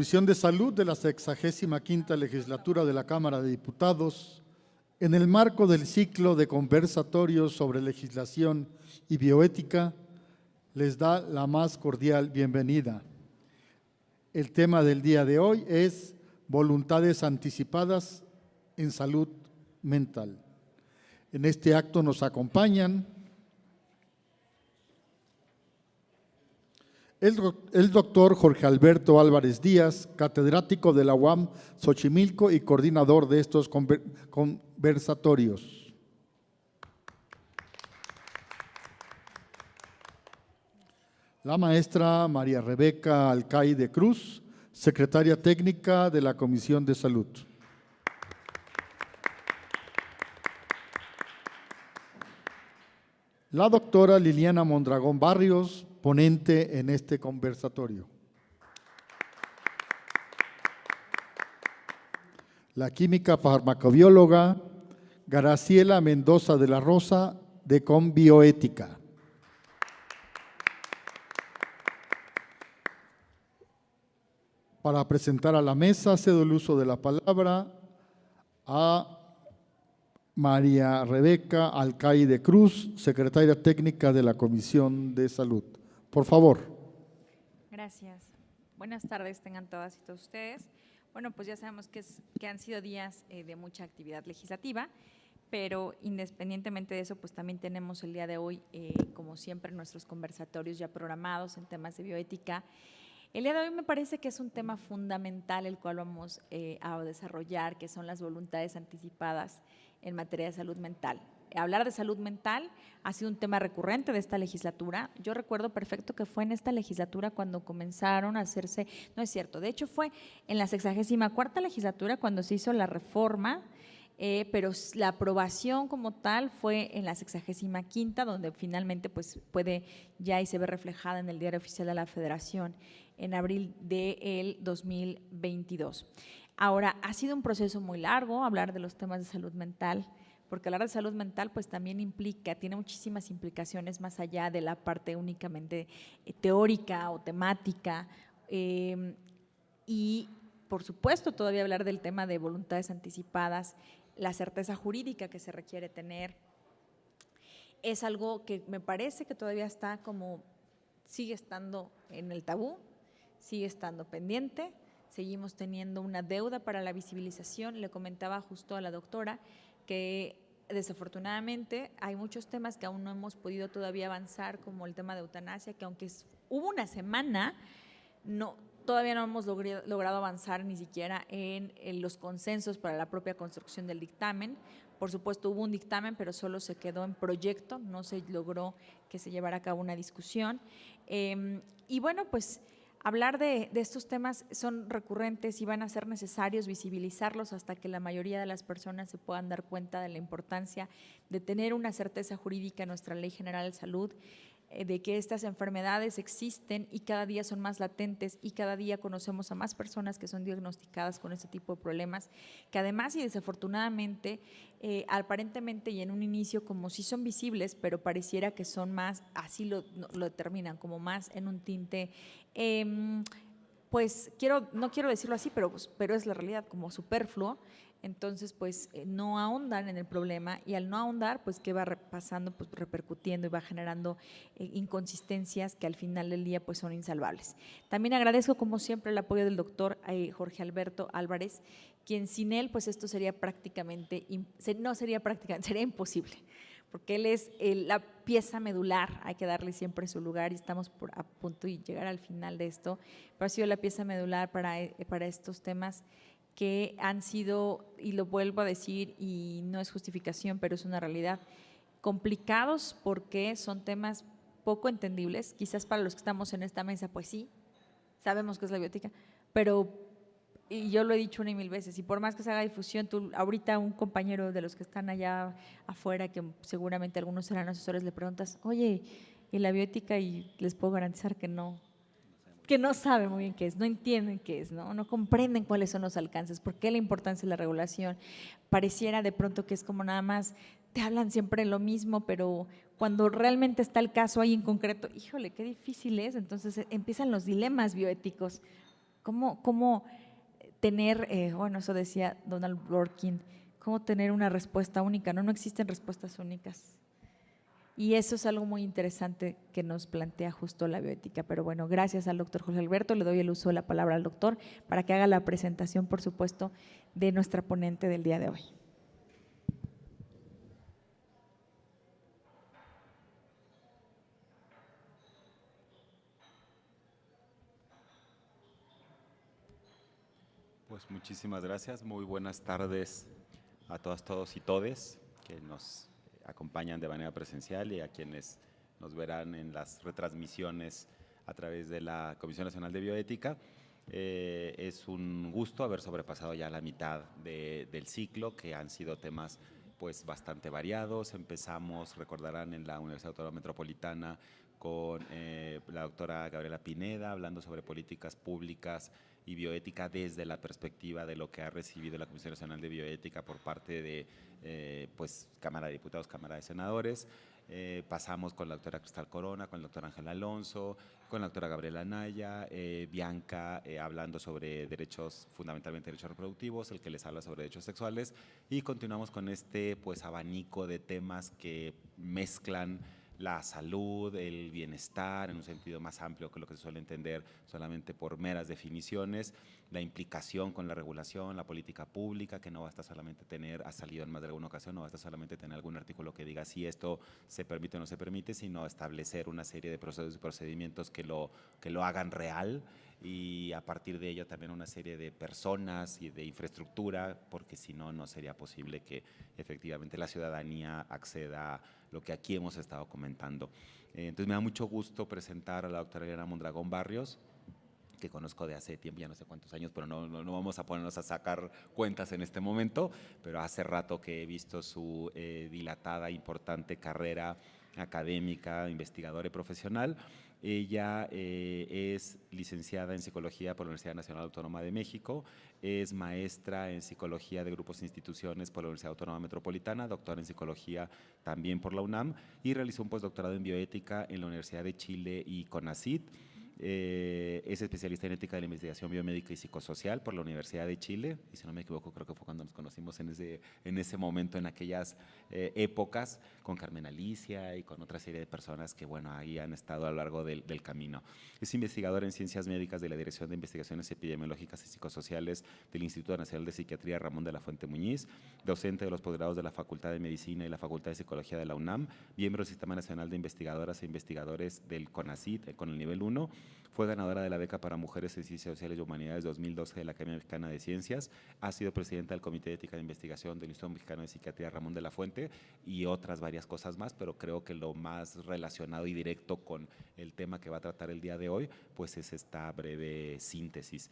Comisión de Salud de la 65ª Legislatura de la Cámara de Diputados, en el marco del ciclo de conversatorios sobre legislación y bioética, les da la más cordial bienvenida. El tema del día de hoy es voluntades anticipadas en salud mental. En este acto nos acompañan el doctor Jorge Alberto Álvarez Díaz, catedrático de la UAM Xochimilco y coordinador de estos conversatorios. La maestra María Rebeca Alcaide Cruz, secretaria técnica de la Comisión de Salud. La doctora Liliana Mondragón Barrios, ponente en este conversatorio. La química farmacobióloga Graciela Mendoza de la Rosa, de Conbioética. Para presentar a la mesa, cedo el uso de la palabra a María Rebeca Alcaide Cruz, secretaria técnica de la Comisión de Salud. Por favor. Gracias. Buenas tardes tengan todas y todos ustedes. Bueno, pues ya sabemos que han sido días de mucha actividad legislativa, pero independientemente de eso, pues también tenemos el día de hoy, como siempre, nuestros conversatorios ya programados en temas de bioética. El día de hoy me parece que es un tema fundamental el cual vamos a desarrollar, que son las voluntades anticipadas en materia de salud mental. Hablar de salud mental ha sido un tema recurrente de esta legislatura. Yo recuerdo perfecto que fue en esta legislatura cuando comenzaron a hacerse, no es cierto, de hecho fue en la 64ª legislatura cuando se hizo la reforma, pero la aprobación como tal fue en la 65ª, donde finalmente pues puede ya y se ve reflejada en el Diario Oficial de la Federación en abril del 2022. Ahora, ha sido un proceso muy largo hablar de los temas de salud mental, porque hablar de salud mental pues también tiene muchísimas implicaciones más allá de la parte únicamente teórica o temática, y por supuesto todavía hablar del tema de voluntades anticipadas, la certeza jurídica que se requiere tener, es algo que me parece que todavía sigue estando en el tabú, sigue estando pendiente. Seguimos teniendo una deuda para la visibilización. Le comentaba justo a la doctora que desafortunadamente hay muchos temas que aún no hemos podido todavía avanzar, como el tema de eutanasia, que aunque hubo una semana, todavía no hemos logrado avanzar ni siquiera en los consensos para la propia construcción del dictamen. Por supuesto hubo un dictamen, pero solo se quedó en proyecto, no se logró que se llevara a cabo una discusión. Y bueno, pues hablar de estos temas son recurrentes y van a ser necesarios visibilizarlos hasta que la mayoría de las personas se puedan dar cuenta de la importancia de tener una certeza jurídica en nuestra Ley General de Salud, de que estas enfermedades existen y cada día son más latentes y cada día conocemos a más personas que son diagnosticadas con este tipo de problemas, que además y desafortunadamente, aparentemente y en un inicio como si son visibles, pero pareciera que son más, así lo determinan, como más en un tinte, pues no quiero decirlo así, pero es la realidad, como superfluo. Entonces, pues no ahondan en el problema y al no ahondar, pues qué va pasando, pues repercutiendo y va generando inconsistencias que al final del día pues son insalvables. También agradezco como siempre el apoyo del doctor Jorge Alberto Álvarez, quien sin él pues esto sería sería imposible, porque él es la pieza medular, hay que darle siempre su lugar y estamos a punto de llegar al final de esto, pero ha sido la pieza medular para estos temas que han sido, y lo vuelvo a decir y no es justificación, pero es una realidad, complicados porque son temas poco entendibles, quizás para los que estamos en esta mesa, pues sí, sabemos qué es la bioética, pero, y yo lo he dicho una y mil veces, y por más que se haga difusión, ahorita un compañero de los que están allá afuera, que seguramente algunos serán asesores, le preguntas, oye, ¿y la bioética? Y les puedo garantizar que no saben muy bien qué es, no entienden qué es, no comprenden cuáles son los alcances, por qué la importancia de la regulación. Pareciera de pronto que es como nada más, te hablan siempre lo mismo, pero cuando realmente está el caso ahí en concreto, híjole, qué difícil es. Entonces empiezan los dilemas bioéticos. ¿Cómo tener, bueno, eso decía Donald Dworkin, cómo tener una respuesta única? No existen respuestas únicas. Y eso es algo muy interesante que nos plantea justo la bioética. Pero bueno, gracias al doctor José Alberto. Le doy el uso de la palabra al doctor para que haga la presentación, por supuesto, de nuestra ponente del día de hoy. Pues muchísimas gracias, muy buenas tardes a todas, todos y todes que nos acompañan de manera presencial y a quienes nos verán en las retransmisiones a través de la Comisión Nacional de Bioética. Es un gusto haber sobrepasado ya la mitad del ciclo, que han sido temas pues bastante variados. Empezamos, recordarán, en la Universidad Autónoma Metropolitana con la doctora Gabriela Pineda, hablando sobre políticas públicas y bioética desde la perspectiva de lo que ha recibido la Comisión Nacional de Bioética por parte de pues, Cámara de Diputados, Cámara de Senadores. Pasamos con la doctora Cristal Corona, con el doctor Ángel Alonso, con la doctora Gabriela Naya, Bianca hablando sobre derechos, fundamentalmente derechos reproductivos, el que les habla sobre derechos sexuales, y continuamos con este pues abanico de temas que mezclan la salud, el bienestar en un sentido más amplio que lo que se suele entender solamente por meras definiciones, la implicación con la regulación, la política pública, que no basta solamente tener, ha salido en más de alguna ocasión, no basta solamente tener algún artículo que diga si esto se permite o no se permite, sino establecer una serie de procesos y procedimientos que lo hagan real, y a partir de ello también una serie de personas y de infraestructura, porque si no, no sería posible que efectivamente la ciudadanía acceda a lo que aquí hemos estado comentando. Entonces me da mucho gusto presentar a la doctora Eliana Mondragón Barrios, que conozco de hace tiempo, ya no sé cuántos años, pero no vamos a ponernos a sacar cuentas en este momento, pero hace rato que he visto su dilatada, importante carrera académica, investigadora y profesional. Ella es licenciada en Psicología por la Universidad Nacional Autónoma de México, es maestra en Psicología de Grupos e Instituciones por la Universidad Autónoma Metropolitana, doctora en Psicología también por la UNAM, y realizó un postdoctorado en Bioética en la Universidad de Chile y CONACYT. Es especialista en ética de la investigación biomédica y psicosocial por la Universidad de Chile, y si no me equivoco creo que fue cuando nos conocimos en ese momento, en aquellas épocas, con Carmen Alicia y con otra serie de personas que bueno, ahí han estado a lo largo del camino. Es investigadora en ciencias médicas de la Dirección de Investigaciones Epidemiológicas y Psicosociales del Instituto Nacional de Psiquiatría Ramón de la Fuente Muñiz, docente de los posgrados de la Facultad de Medicina y la Facultad de Psicología de la UNAM, miembro del Sistema Nacional de Investigadoras e Investigadores del CONACYT con el nivel 1, fue ganadora de la beca para Mujeres en Ciencias Sociales y Humanidades 2012 de la Academia Mexicana de Ciencias, ha sido presidenta del Comité de Ética de Investigación del Instituto Mexicano de Psiquiatría Ramón de la Fuente y otras varias cosas más, pero creo que lo más relacionado y directo con el tema que va a tratar el día de hoy, pues es esta breve síntesis.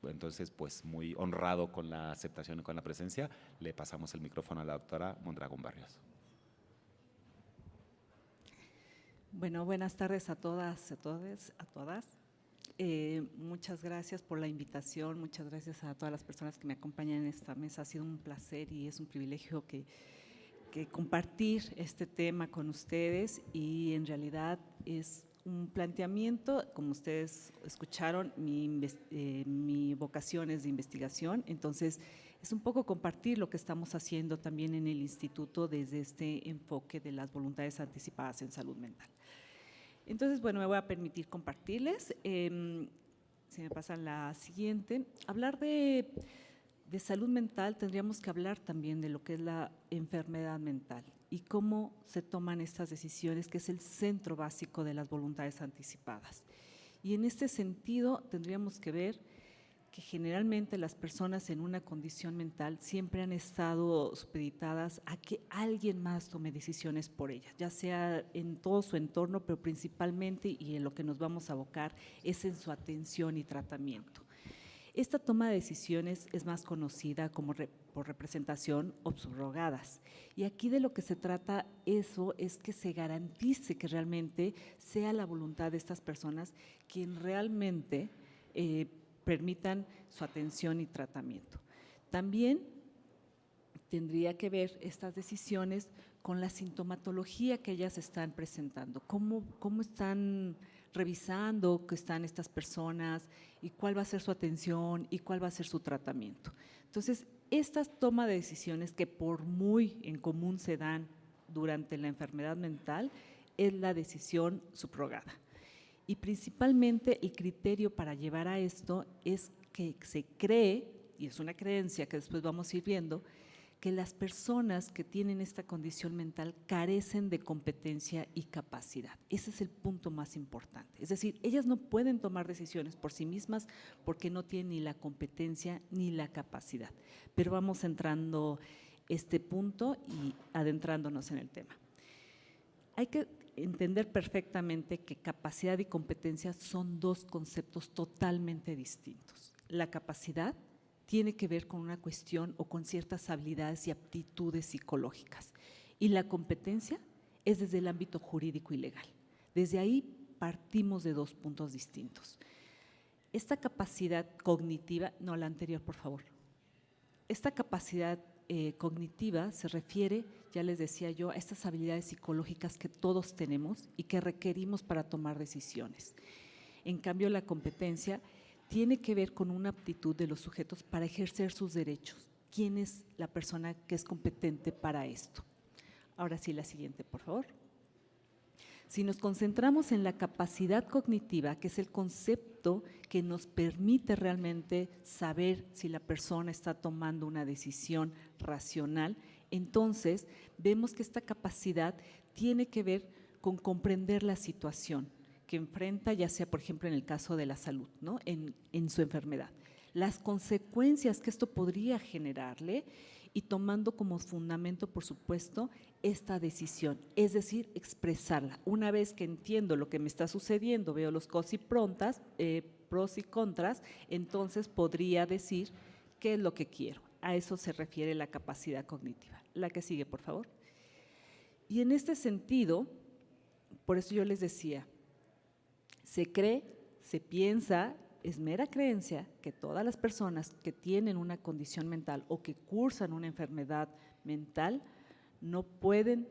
Entonces, pues muy honrado con la aceptación y con la presencia, le pasamos el micrófono a la doctora Mondragón Barrios. Bueno, buenas tardes a todas, a todos, a todas. Muchas gracias por la invitación, muchas gracias a todas las personas que me acompañan en esta mesa. Ha sido un placer y es un privilegio que compartir este tema con ustedes, y en realidad es un planteamiento, como ustedes escucharon, mi vocación es de investigación, entonces es un poco compartir lo que estamos haciendo también en el instituto desde este enfoque de las voluntades anticipadas en salud mental. Entonces, bueno, me voy a permitir compartirles. Si me pasan la siguiente. Hablar de salud mental, tendríamos que hablar también de lo que es la enfermedad mental y cómo se toman estas decisiones, que es el centro básico de las voluntades anticipadas. Y en este sentido, tendríamos que ver que generalmente las personas en una condición mental siempre han estado supeditadas a que alguien más tome decisiones por ellas, ya sea en todo su entorno, pero principalmente, y en lo que nos vamos a abocar, es en su atención y tratamiento. Esta toma de decisiones es más conocida como por representación o subrogadas. Y aquí de lo que se trata eso es que se garantice que realmente sea la voluntad de estas personas quien realmente permitan su atención y tratamiento. También tendría que ver estas decisiones con la sintomatología que ellas están presentando, cómo están revisando que están estas personas y cuál va a ser su atención y cuál va a ser su tratamiento. Entonces, estas tomas de decisiones que por muy en común se dan durante la enfermedad mental es la decisión subrogada. Y principalmente el criterio para llevar a esto es que se cree, y es una creencia que después vamos a ir viendo, que las personas que tienen esta condición mental carecen de competencia y capacidad. Ese es el punto más importante. Es decir, ellas no pueden tomar decisiones por sí mismas porque no tienen ni la competencia ni la capacidad. Pero vamos entrando este punto y adentrándonos en el tema. Hay que entender perfectamente que capacidad y competencia son dos conceptos totalmente distintos. La capacidad tiene que ver con una cuestión o con ciertas habilidades y aptitudes psicológicas. Y la competencia es desde el ámbito jurídico y legal. Desde ahí partimos de dos puntos distintos. Esta capacidad cognitiva, no, la anterior, por favor. Esta capacidad cognitiva se refiere, ya les decía yo, a estas habilidades psicológicas que todos tenemos y que requerimos para tomar decisiones. En cambio, la competencia tiene que ver con una aptitud de los sujetos para ejercer sus derechos. ¿Quién es la persona que es competente para esto? Ahora sí, la siguiente, por favor. Si nos concentramos en la capacidad cognitiva, que es el concepto que nos permite realmente saber si la persona está tomando una decisión racional, entonces vemos que esta capacidad tiene que ver con comprender la situación que enfrenta, ya sea, por ejemplo, en el caso de la salud, ¿no? en su enfermedad, las consecuencias que esto podría generarle y tomando como fundamento, por supuesto, esta decisión, es decir, expresarla. Una vez que entiendo lo que me está sucediendo, veo los pros y contras, entonces podría decir qué es lo que quiero. A eso se refiere la capacidad cognitiva. La que sigue, por favor. Y en este sentido, por eso yo les decía, se cree, se piensa, es mera creencia que todas las personas que tienen una condición mental o que cursan una enfermedad mental no pueden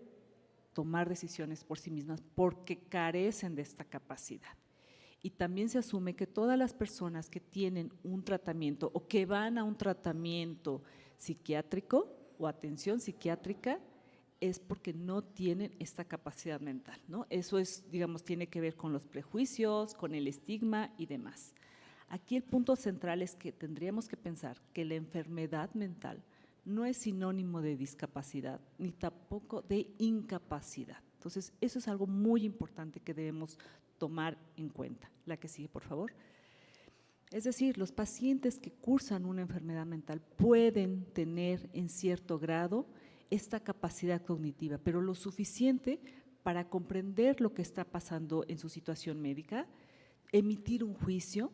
tomar decisiones por sí mismas porque carecen de esta capacidad. Y también se asume que todas las personas que tienen un tratamiento o que van a un tratamiento psiquiátrico o atención psiquiátrica es porque no tienen esta capacidad mental, ¿no? Eso es, digamos, tiene que ver con los prejuicios, con el estigma y demás. Aquí el punto central es que tendríamos que pensar que la enfermedad mental no es sinónimo de discapacidad ni tampoco de incapacidad. Entonces, eso es algo muy importante que debemos tomar en cuenta. La que sigue, por favor. Es decir, los pacientes que cursan una enfermedad mental pueden tener en cierto grado esta capacidad cognitiva, pero lo suficiente para comprender lo que está pasando en su situación médica, emitir un juicio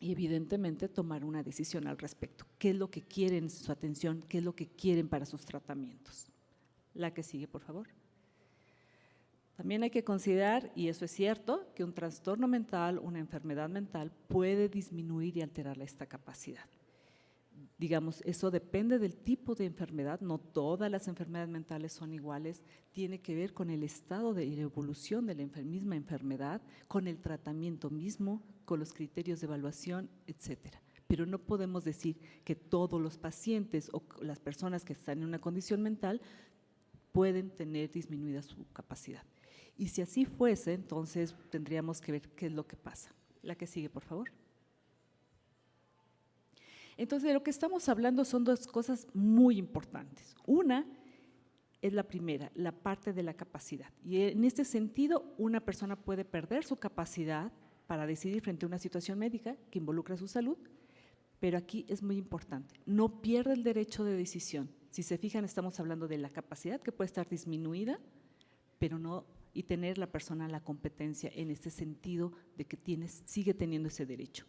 y evidentemente tomar una decisión al respecto. ¿Qué es lo que quieren en su atención? ¿Qué es lo que quieren para sus tratamientos? La que sigue, por favor. También hay que considerar, y eso es cierto, que un trastorno mental, una enfermedad mental puede disminuir y alterar esta capacidad. Digamos, eso depende del tipo de enfermedad, no todas las enfermedades mentales son iguales, tiene que ver con el estado de evolución de la misma enfermedad, con el tratamiento mismo, con los criterios de evaluación, etcétera. Pero no podemos decir que todos los pacientes o las personas que están en una condición mental pueden tener disminuida su capacidad. Y si así fuese, entonces tendríamos que ver qué es lo que pasa. La que sigue, por favor. Entonces, de lo que estamos hablando son dos cosas muy importantes. Una es la primera, la parte de la capacidad. Y en este sentido, una persona puede perder su capacidad para decidir frente a una situación médica que involucra su salud, pero aquí es muy importante, no pierde el derecho de decisión. Si se fijan, estamos hablando de la capacidad que puede estar disminuida, pero no, y tener la persona la competencia en este sentido de que sigue teniendo ese derecho.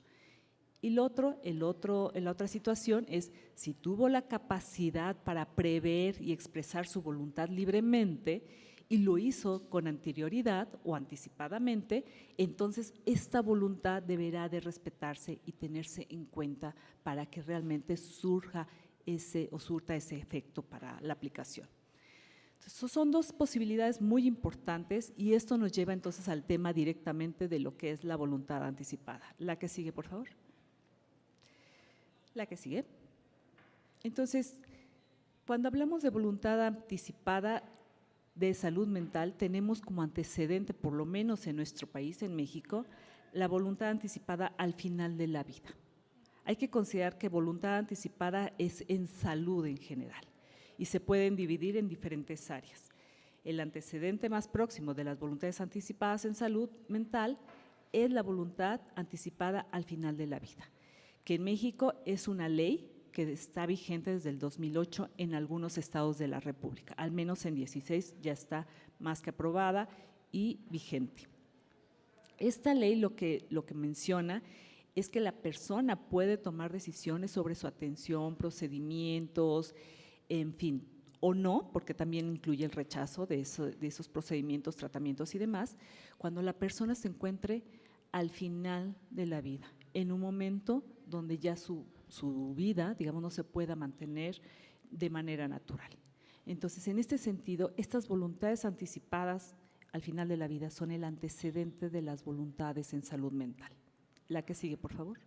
Y la otra situación es si tuvo la capacidad para prever y expresar su voluntad libremente y lo hizo con anterioridad o anticipadamente, entonces esta voluntad deberá de respetarse y tenerse en cuenta para que realmente surta ese efecto para la aplicación. Entonces, son dos posibilidades muy importantes y esto nos lleva entonces al tema directamente de lo que es la voluntad anticipada. La que sigue, por favor. La que sigue. Entonces, cuando hablamos de voluntad anticipada de salud mental, tenemos como antecedente, por lo menos en nuestro país, en México, la voluntad anticipada al final de la vida. Hay que considerar que voluntad anticipada es en salud en general y se pueden dividir en diferentes áreas. El antecedente más próximo de las voluntades anticipadas en salud mental es la voluntad anticipada al final de la vida, que en México es una ley que está vigente desde el 2008 en algunos estados de la República, al menos en 16 ya está más que aprobada y vigente. Esta ley lo que menciona es que la persona puede tomar decisiones sobre su atención, procedimientos, en fin, o no, porque también incluye el rechazo de esos procedimientos, tratamientos y demás, cuando la persona se encuentre al final de la vida, en un momento donde ya su vida, digamos, no se pueda mantener de manera natural. Entonces, en este sentido, estas voluntades anticipadas al final de la vida son el antecedente de las voluntades en salud mental. La que sigue, por favor.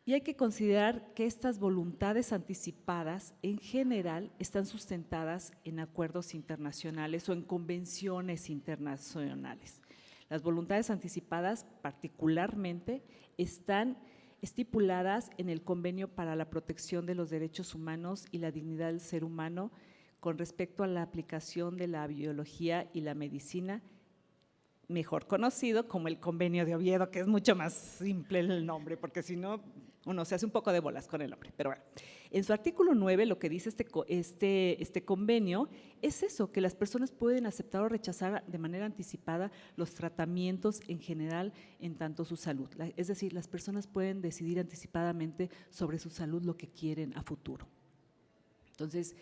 Y hay que considerar que estas voluntades anticipadas en general están sustentadas en acuerdos internacionales o en convenciones internacionales. Las voluntades anticipadas particularmente están estipuladas en el Convenio para la Protección de los Derechos Humanos y la Dignidad del Ser Humano con respecto a la aplicación de la biología y la medicina, mejor conocido como el Convenio de Oviedo, que es mucho más simple el nombre, porque si no, uno se hace un poco de bolas con el nombre. Pero bueno, en su artículo 9 lo que dice este convenio es eso, que las personas pueden aceptar o rechazar de manera anticipada los tratamientos en general en tanto su salud. Es decir, las personas pueden decidir anticipadamente sobre su salud lo que quieren a futuro. Entonces,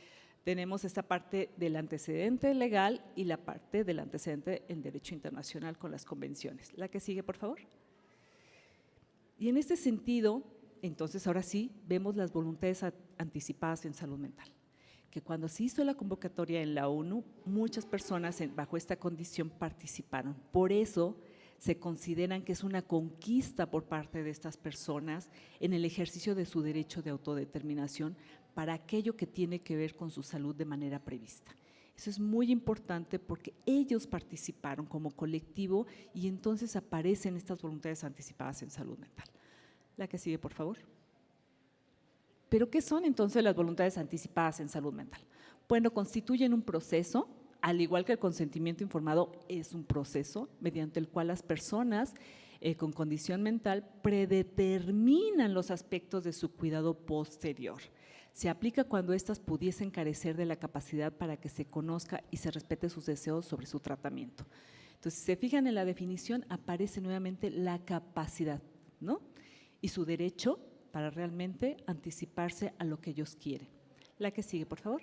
tenemos esta parte del antecedente legal y la parte del antecedente en derecho internacional con las convenciones. La que sigue, por favor. Y en este sentido, entonces ahora sí, vemos las voluntades anticipadas en salud mental, que cuando se hizo la convocatoria en la ONU, muchas personas bajo esta condición participaron. Por eso se consideran que es una conquista por parte de estas personas en el ejercicio de su derecho de autodeterminación para aquello que tiene que ver con su salud de manera prevista. Eso es muy importante porque ellos participaron como colectivo y entonces aparecen estas voluntades anticipadas en salud mental. La que sigue, por favor. ¿Pero qué son entonces las voluntades anticipadas en salud mental? Bueno, constituyen un proceso, al igual que el consentimiento informado es un proceso mediante el cual las personas con condición mental predeterminan los aspectos de su cuidado posterior. Se aplica cuando éstas pudiesen carecer de la capacidad para que se conozca y se respete sus deseos sobre su tratamiento. Entonces, si se fijan en la definición, aparece nuevamente la capacidad, ¿no? Y su derecho para realmente anticiparse a lo que ellos quieren. La que sigue, por favor.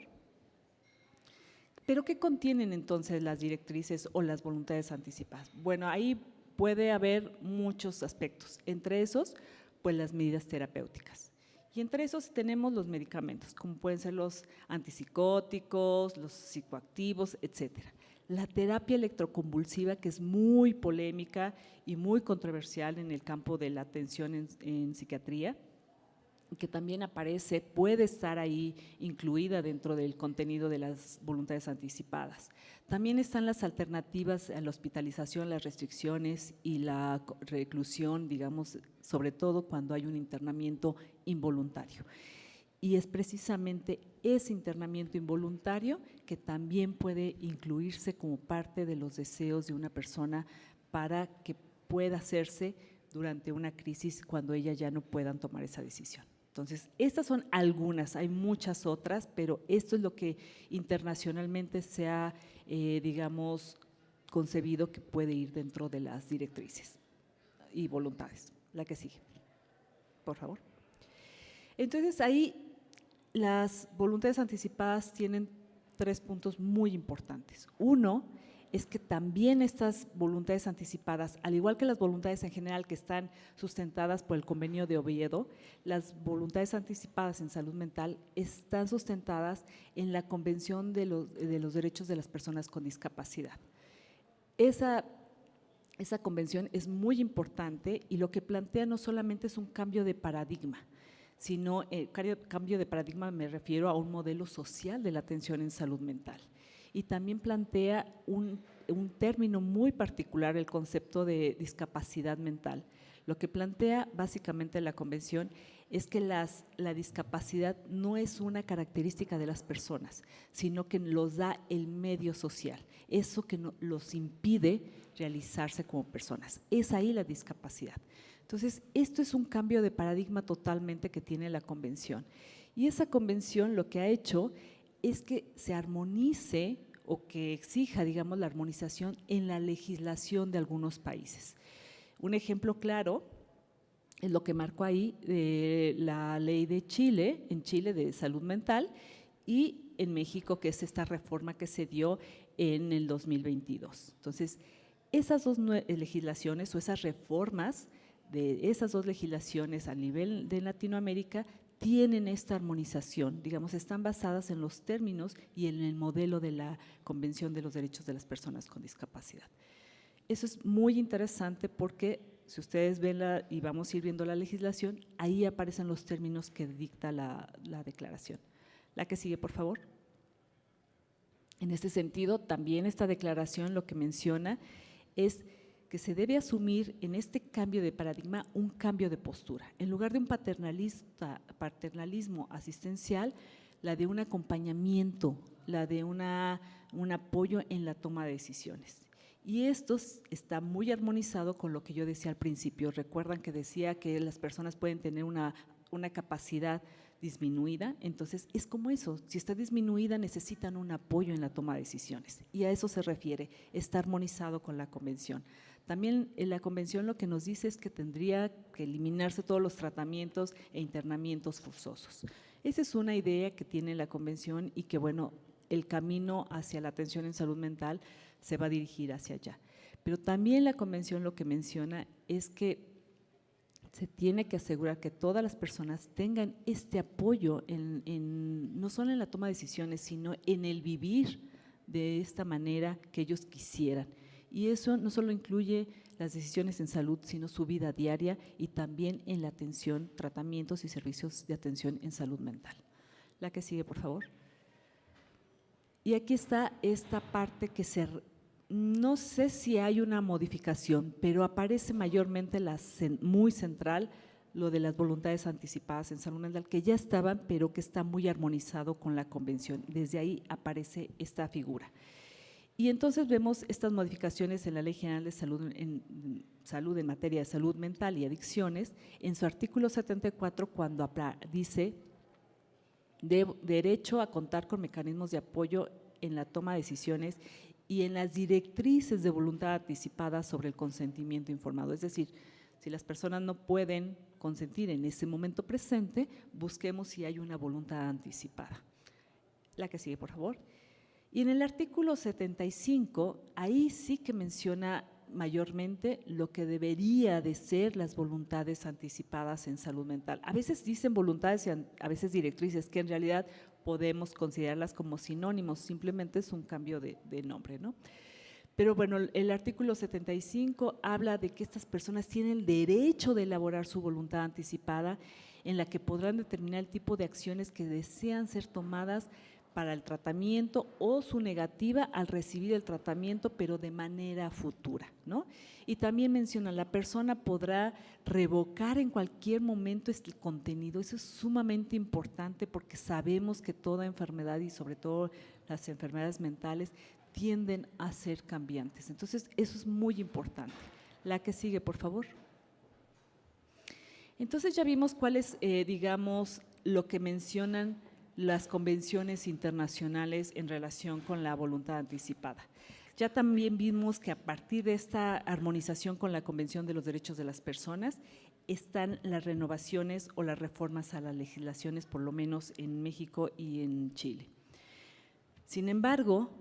¿Pero qué contienen entonces las directrices o las voluntades anticipadas? Bueno, ahí puede haber muchos aspectos, entre esos, pues las medidas terapéuticas. Y entre esos tenemos los medicamentos, como pueden ser los antipsicóticos, los psicoactivos, etcétera. La terapia electroconvulsiva, que es muy polémica y muy controversial en el campo de la atención en psiquiatría, que también aparece, puede estar ahí incluida dentro del contenido de las voluntades anticipadas. También están las alternativas a la hospitalización, las restricciones y la reclusión, digamos, sobre todo cuando hay un internamiento involuntario. Y es precisamente ese internamiento involuntario que también puede incluirse como parte de los deseos de una persona para que pueda hacerse durante una crisis cuando ella ya no puedan tomar esa decisión. Entonces, estas son algunas, hay muchas otras, pero esto es lo que internacionalmente se ha, digamos, concebido que puede ir dentro de las directrices y voluntades. La que sigue, por favor. Entonces, ahí las voluntades anticipadas tienen 3 puntos muy importantes. Uno es que también estas voluntades anticipadas, al igual que las voluntades en general que están sustentadas por el Convenio de Oviedo, las voluntades anticipadas en salud mental están sustentadas en la Convención de los Derechos de las Personas con Discapacidad. Esa convención es muy importante y lo que plantea no solamente es un cambio de paradigma, sino cambio de paradigma me refiero a un modelo social de la atención en salud mental. Y también plantea un término muy particular, el concepto de discapacidad mental. Lo que plantea básicamente la convención es que la discapacidad no es una característica de las personas, sino que los da el medio social, eso que los impide realizarse como personas. Es ahí la discapacidad. Entonces, esto es un cambio de paradigma totalmente que tiene la convención. Y esa convención lo que ha hecho es que se armonice o que exija, digamos, la armonización en la legislación de algunos países. Un ejemplo claro es lo que marcó ahí la ley de Chile, en Chile de salud mental, y en México, que es esta reforma que se dio en el 2022. Entonces, esas dos legislaciones o esas reformas de esas dos legislaciones a nivel de Latinoamérica tienen esta armonización, digamos, están basadas en los términos y en el modelo de la Convención de los Derechos de las Personas con Discapacidad. Eso es muy interesante porque si ustedes ven y vamos a ir viendo la legislación, ahí aparecen los términos que dicta la declaración. La que sigue, por favor. En este sentido, también esta declaración lo que menciona es que se debe asumir en este cambio de paradigma un cambio de postura. En lugar de un paternalismo asistencial, la de un acompañamiento, la de un apoyo en la toma de decisiones. Y esto está muy armonizado con lo que yo decía al principio. Recuerdan que decía que las personas pueden tener una capacidad disminuida, entonces es como eso, si está disminuida necesitan un apoyo en la toma de decisiones y a eso se refiere, está armonizado con la convención. También en la convención lo que nos dice es que tendría que eliminarse todos los tratamientos e internamientos forzosos. Esa es una idea que tiene la convención y que bueno, el camino hacia la atención en salud mental se va a dirigir hacia allá. Pero también la convención lo que menciona es que se tiene que asegurar que todas las personas tengan este apoyo no solo en la toma de decisiones, sino en el vivir de esta manera que ellos quisieran. Y eso no solo incluye las decisiones en salud, sino su vida diaria y también en la atención, tratamientos y servicios de atención en salud mental. La que sigue, por favor. Y aquí está esta parte que no sé si hay una modificación, pero aparece mayormente muy central lo de las voluntades anticipadas en salud mental, que ya estaban, pero que está muy armonizado con la convención. Desde ahí aparece esta figura. Y entonces vemos estas modificaciones en la Ley General de Salud en materia de salud mental y adicciones, en su artículo 74, cuando dice derecho a contar con mecanismos de apoyo en la toma de decisiones y en las directrices de voluntad anticipada sobre el consentimiento informado. Es decir, si las personas no pueden consentir en ese momento presente, busquemos si hay una voluntad anticipada. La que sigue, por favor. Y en el artículo 75, ahí sí que menciona mayormente lo que debería de ser las voluntades anticipadas en salud mental. A veces dicen voluntades y a veces directrices, que en realidad podemos considerarlas como sinónimos, simplemente es un cambio de nombre, ¿no? Pero bueno, el artículo 75 habla de que estas personas tienen el derecho de elaborar su voluntad anticipada, en la que podrán determinar el tipo de acciones que desean ser tomadas para el tratamiento o su negativa al recibir el tratamiento, pero de manera futura, ¿no? Y también menciona, la persona podrá revocar en cualquier momento este contenido. Eso es sumamente importante porque sabemos que toda enfermedad y sobre todo las enfermedades mentales tienden a ser cambiantes. Entonces, eso es muy importante. La que sigue, por favor. Entonces, ya vimos cuál es, digamos, lo que mencionan las convenciones internacionales en relación con la voluntad anticipada. Ya también vimos que a partir de esta armonización con la Convención de los Derechos de las Personas están las renovaciones o las reformas a las legislaciones, por lo menos en México y en Chile. Sin embargo,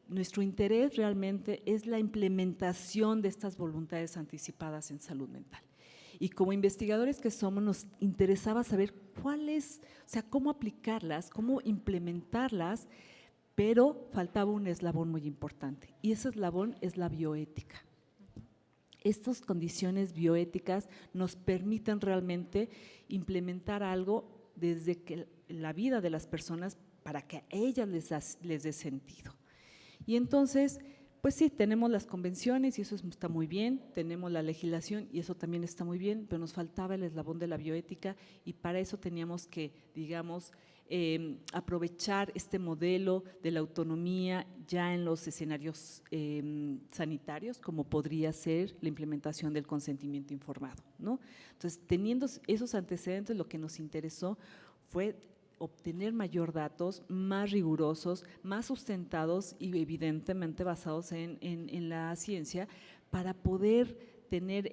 nuestro interés realmente es la implementación de estas voluntades anticipadas en salud mental. Y como investigadores que somos, nos interesaba saber cuáles, o sea, cómo aplicarlas, cómo implementarlas, pero faltaba un eslabón muy importante, y ese eslabón es la bioética. Estas condiciones bioéticas nos permiten realmente implementar algo desde que la vida de las personas para que a ellas les dé sentido. Y entonces, pues sí, tenemos las convenciones y eso está muy bien, tenemos la legislación y eso también está muy bien, pero nos faltaba el eslabón de la bioética y para eso teníamos que, digamos, aprovechar este modelo de la autonomía ya en los escenarios sanitarios, como podría ser la implementación del consentimiento informado, ¿no? Entonces, teniendo esos antecedentes, lo que nos interesó fue obtener mayor datos, más rigurosos, más sustentados y evidentemente basados en la ciencia para poder tener,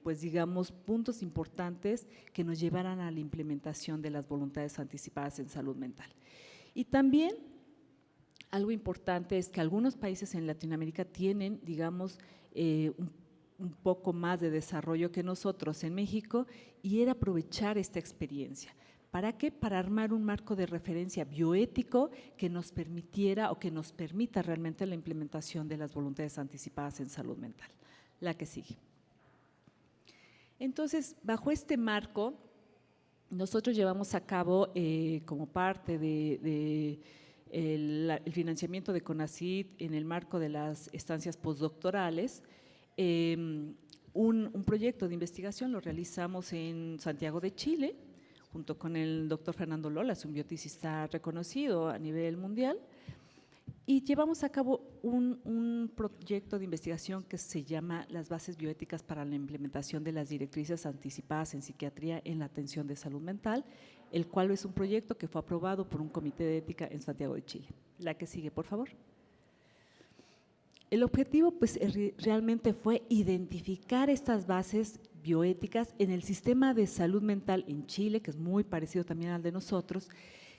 pues digamos, puntos importantes que nos llevaran a la implementación de las voluntades anticipadas en salud mental. Y también algo importante es que algunos países en Latinoamérica tienen, digamos, un poco más de desarrollo que nosotros en México y era aprovechar esta experiencia. ¿Para qué? Para armar un marco de referencia bioético que nos permitiera o que nos permita realmente la implementación de las voluntades anticipadas en salud mental. La que sigue. Entonces, bajo este marco, nosotros llevamos a cabo como parte del financiamiento de CONACYT en el marco de las estancias postdoctorales, un proyecto de investigación lo realizamos en Santiago de Chile, junto con el doctor Fernando Lolas, un bioticista reconocido a nivel mundial, y llevamos a cabo un proyecto de investigación que se llama Las bases bioéticas para la implementación de las directrices anticipadas en psiquiatría en la atención de salud mental, el cual es un proyecto que fue aprobado por un comité de ética en Santiago de Chile. La que sigue, por favor. El objetivo pues realmente fue identificar estas bases bioéticas en el sistema de salud mental en Chile, que es muy parecido también al de nosotros,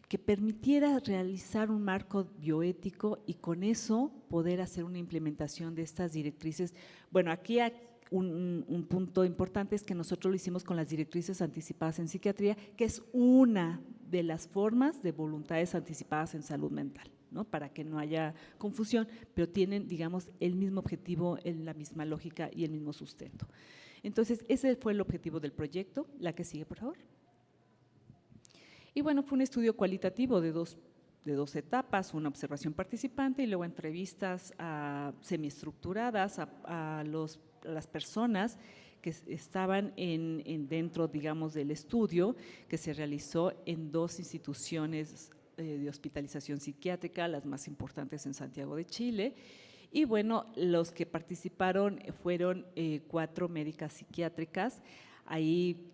que permitiera realizar un marco bioético y con eso poder hacer una implementación de estas directrices. Bueno, aquí hay un punto importante es que nosotros lo hicimos con las directrices anticipadas en psiquiatría, que es una de las formas de voluntades anticipadas en salud mental, ¿no? Para que no haya confusión, pero tienen, digamos, el mismo objetivo, la misma lógica y el mismo sustento. Entonces, ese fue el objetivo del proyecto. La que sigue, por favor. Y bueno, fue un estudio cualitativo de dos etapas, una observación participante y luego entrevistas semiestructuradas a las personas que estaban dentro, digamos, del estudio que se realizó en 2 instituciones de hospitalización psiquiátrica, las más importantes en Santiago de Chile. Y bueno, los que participaron fueron 4 médicas psiquiátricas. Ahí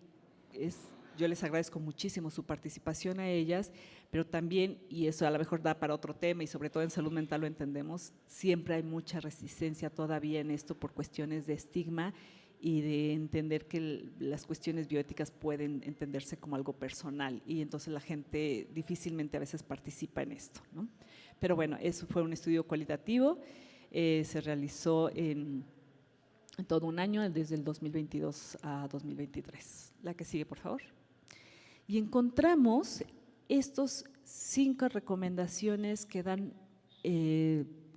yo les agradezco muchísimo su participación a ellas, pero también, y eso a lo mejor da para otro tema y sobre todo en salud mental lo entendemos, siempre hay mucha resistencia todavía en esto por cuestiones de estigma y de entender que las cuestiones bioéticas pueden entenderse como algo personal y entonces la gente difícilmente a veces participa en esto, ¿no? Pero bueno, eso fue un estudio cualitativo. Se realizó en todo un año, desde el 2022 a 2023. La que sigue, por favor. Y encontramos estos 5 recomendaciones que dan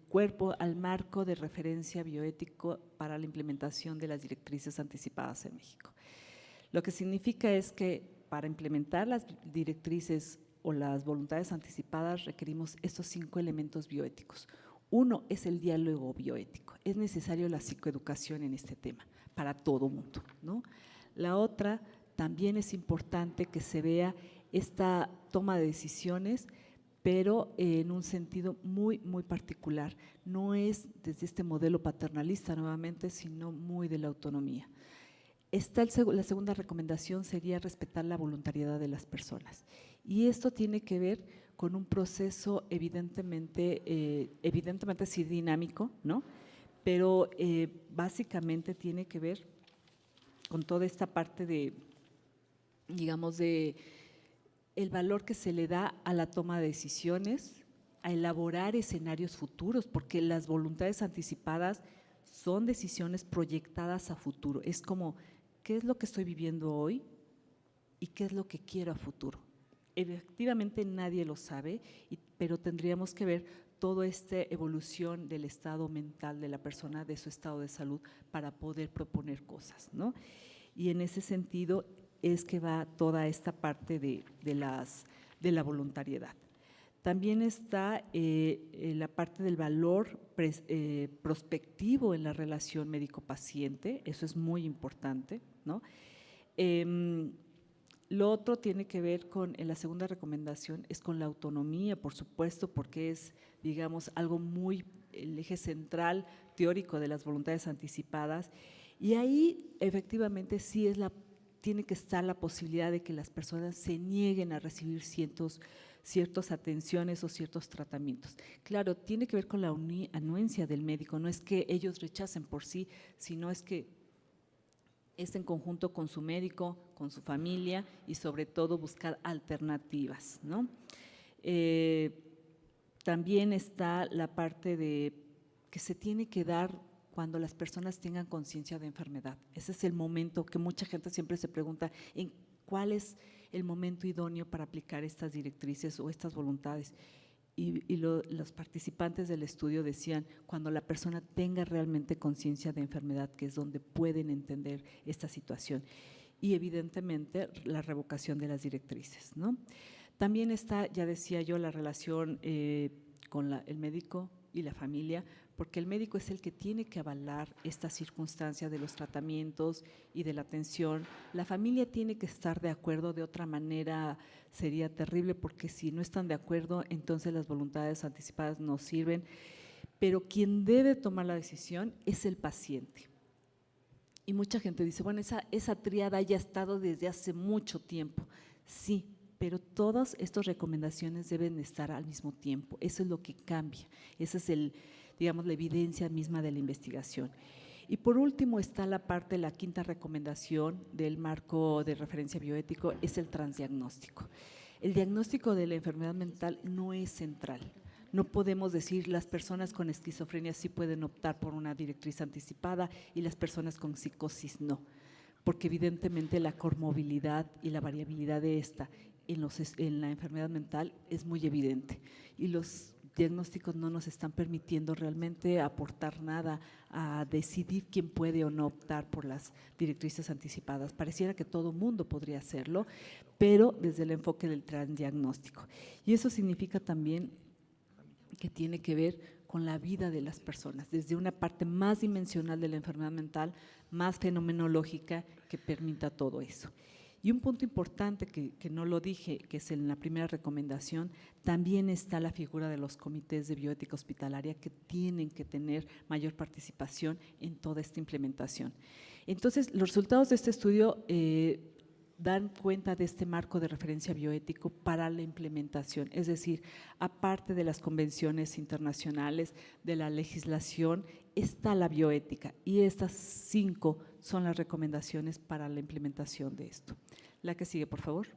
cuerpo al marco de referencia bioético para la implementación de las directrices anticipadas en México. Lo que significa es que para implementar las directrices o las voluntades anticipadas requerimos estos 5 elementos bioéticos. Uno es el diálogo bioético. Es necesario la psicoeducación en este tema para todo mundo, ¿no? La otra, también es importante que se vea esta toma de decisiones, pero en un sentido muy, muy particular. No es desde este modelo paternalista nuevamente, sino muy de la autonomía. La segunda recomendación sería respetar la voluntariedad de las personas. Y esto tiene que ver con un proceso evidentemente sí dinámico, ¿no? Pero básicamente tiene que ver con toda esta parte de, digamos, de el valor que se le da a la toma de decisiones, a elaborar escenarios futuros, porque las voluntades anticipadas son decisiones proyectadas a futuro. Es como, ¿qué es lo que estoy viviendo hoy y qué es lo que quiero a futuro? Efectivamente nadie lo sabe, pero tendríamos que ver toda esta evolución del estado mental de la persona, de su estado de salud, para poder proponer cosas, ¿no? Y en ese sentido es que va toda esta parte de la voluntariedad. También está la parte del valor prospectivo en la relación médico-paciente, eso es muy importante, ¿no? Lo otro tiene que ver con, en la segunda recomendación, es con la autonomía, por supuesto, porque es, digamos, algo muy, el eje central teórico de las voluntades anticipadas, y ahí efectivamente sí tiene que estar la posibilidad de que las personas se nieguen a recibir ciertas atenciones o ciertos tratamientos. Claro, tiene que ver con la anuencia del médico, no es que ellos rechacen por sí, sino es que es en conjunto con su médico, con su familia y sobre todo buscar alternativas, ¿no? También está la parte de que se tiene que dar cuando las personas tengan conciencia de enfermedad. Ese es el momento que mucha gente siempre se pregunta, ¿en cuál es el momento idóneo para aplicar estas directrices o estas voluntades? Y los participantes del estudio decían, cuando la persona tenga realmente conciencia de enfermedad, que es donde pueden entender esta situación. Y evidentemente la revocación de las directrices, ¿no? También está, ya decía yo, la relación con el médico y la familia, porque el médico es el que tiene que avalar esta circunstancia de los tratamientos y de la atención. La familia tiene que estar de acuerdo, de otra manera sería terrible, porque si no están de acuerdo, entonces las voluntades anticipadas no sirven. Pero quien debe tomar la decisión es el paciente. Y mucha gente dice, bueno, esa tríada ya ha estado desde hace mucho tiempo. Sí, pero todas estas recomendaciones deben estar al mismo tiempo. Eso es lo que cambia. Esa es digamos, la evidencia misma de la investigación. Y por último está la parte, la quinta recomendación del marco de referencia bioético, es el transdiagnóstico. El diagnóstico de la enfermedad mental no es central. No podemos decir las personas con esquizofrenia sí pueden optar por una directriz anticipada y las personas con psicosis no, porque evidentemente la comorbilidad y la variabilidad de esta en la enfermedad mental es muy evidente, y los diagnósticos no nos están permitiendo realmente aportar nada a decidir quién puede o no optar por las directrices anticipadas. Pareciera que todo mundo podría hacerlo, pero desde el enfoque del transdiagnóstico. Y eso significa también que tiene que ver con la vida de las personas, desde una parte más dimensional de la enfermedad mental, más fenomenológica, que permita todo eso. Y un punto importante que no lo dije, que es en la primera recomendación, también está la figura de los comités de bioética hospitalaria, que tienen que tener mayor participación en toda esta implementación. Entonces, los resultados de este estudio dan cuenta de este marco de referencia bioético para la implementación, es decir, aparte de las convenciones internacionales, de la legislación, está la bioética, y estas 5 son las recomendaciones para la implementación de esto. La que sigue, por favor.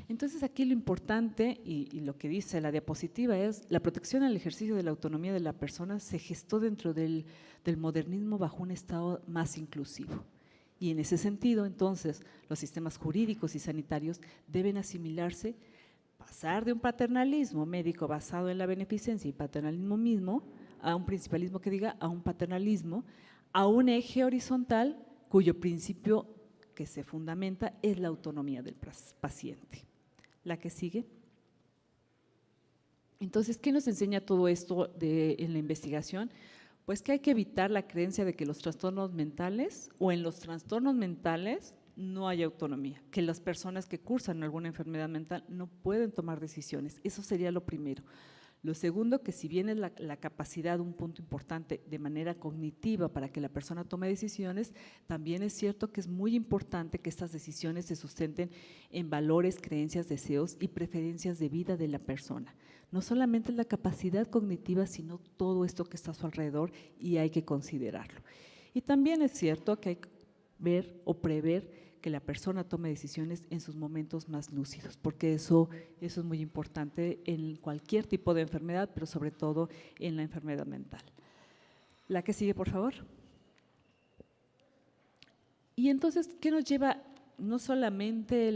Entonces, aquí lo importante y lo que dice la diapositiva es: la protección al ejercicio de la autonomía de la persona se gestó dentro del modernismo bajo un estado más inclusivo. Y en ese sentido, entonces, los sistemas jurídicos y sanitarios deben asimilarse, pasar de un paternalismo médico basado en la beneficencia y paternalismo mismo, a un principalismo que diga, a un paternalismo, a un eje horizontal cuyo principio que se fundamenta es la autonomía del paciente. La que sigue. Entonces, ¿qué nos enseña todo esto en la investigación? Pues que hay que evitar la creencia de que los trastornos mentales o en los trastornos mentales no hay autonomía, que las personas que cursan alguna enfermedad mental no pueden tomar decisiones. Eso sería lo primero. Lo segundo, que si bien es la capacidad un punto importante de manera cognitiva para que la persona tome decisiones, también es cierto que es muy importante que estas decisiones se sustenten en valores, creencias, deseos y preferencias de vida de la persona. No solamente la capacidad cognitiva, sino todo esto que está a su alrededor, y hay que considerarlo. Y también es cierto que hay que ver o prever que la persona tome decisiones en sus momentos más lúcidos, porque eso es muy importante en cualquier tipo de enfermedad, pero sobre todo en la enfermedad mental. La que sigue, por favor. Y entonces, ¿qué nos lleva no solamente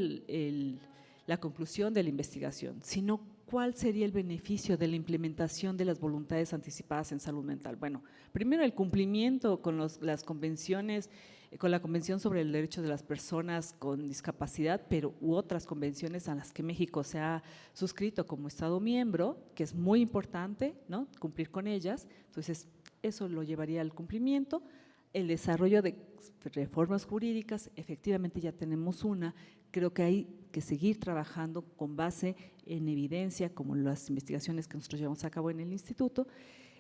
la conclusión de la investigación, sino cuál sería el beneficio de la implementación de las voluntades anticipadas en salud mental? Bueno, primero el cumplimiento con las convenciones, con la Convención sobre el Derecho de las Personas con Discapacidad, pero u otras convenciones a las que México se ha suscrito como Estado miembro, que es muy importante, ¿no?, cumplir con ellas. Entonces, eso lo llevaría al cumplimiento. El desarrollo de reformas jurídicas, efectivamente ya tenemos una, creo que hay que seguir trabajando con base en evidencia, como las investigaciones que nosotros llevamos a cabo en el instituto.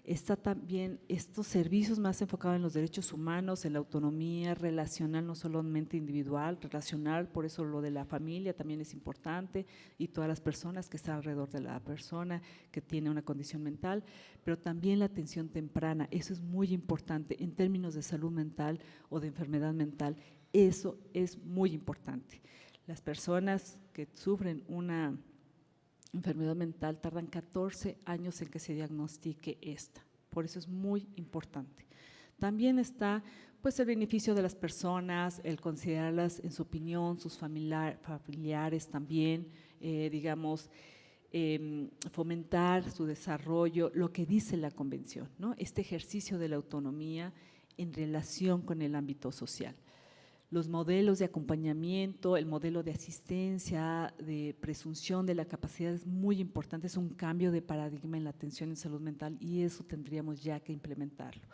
Está también estos servicios más enfocados en los derechos humanos, en la autonomía relacional, no solamente individual, relacional, por eso lo de la familia también es importante, y todas las personas que están alrededor de la persona que tiene una condición mental, pero también la atención temprana, eso es muy importante en términos de salud mental o de enfermedad mental, eso es muy importante. Las personas que sufren una enfermedad mental tardan 14 años en que se diagnostique esta, por eso es muy importante. También está pues el beneficio de las personas, el considerarlas en su opinión, sus familiares también, digamos, fomentar su desarrollo, lo que dice la convención, ¿no?, este ejercicio de la autonomía en relación con el ámbito social. Los modelos de acompañamiento, el modelo de asistencia, de presunción de la capacidad es muy importante, es un cambio de paradigma en la atención en salud mental y eso tendríamos ya que implementarlo.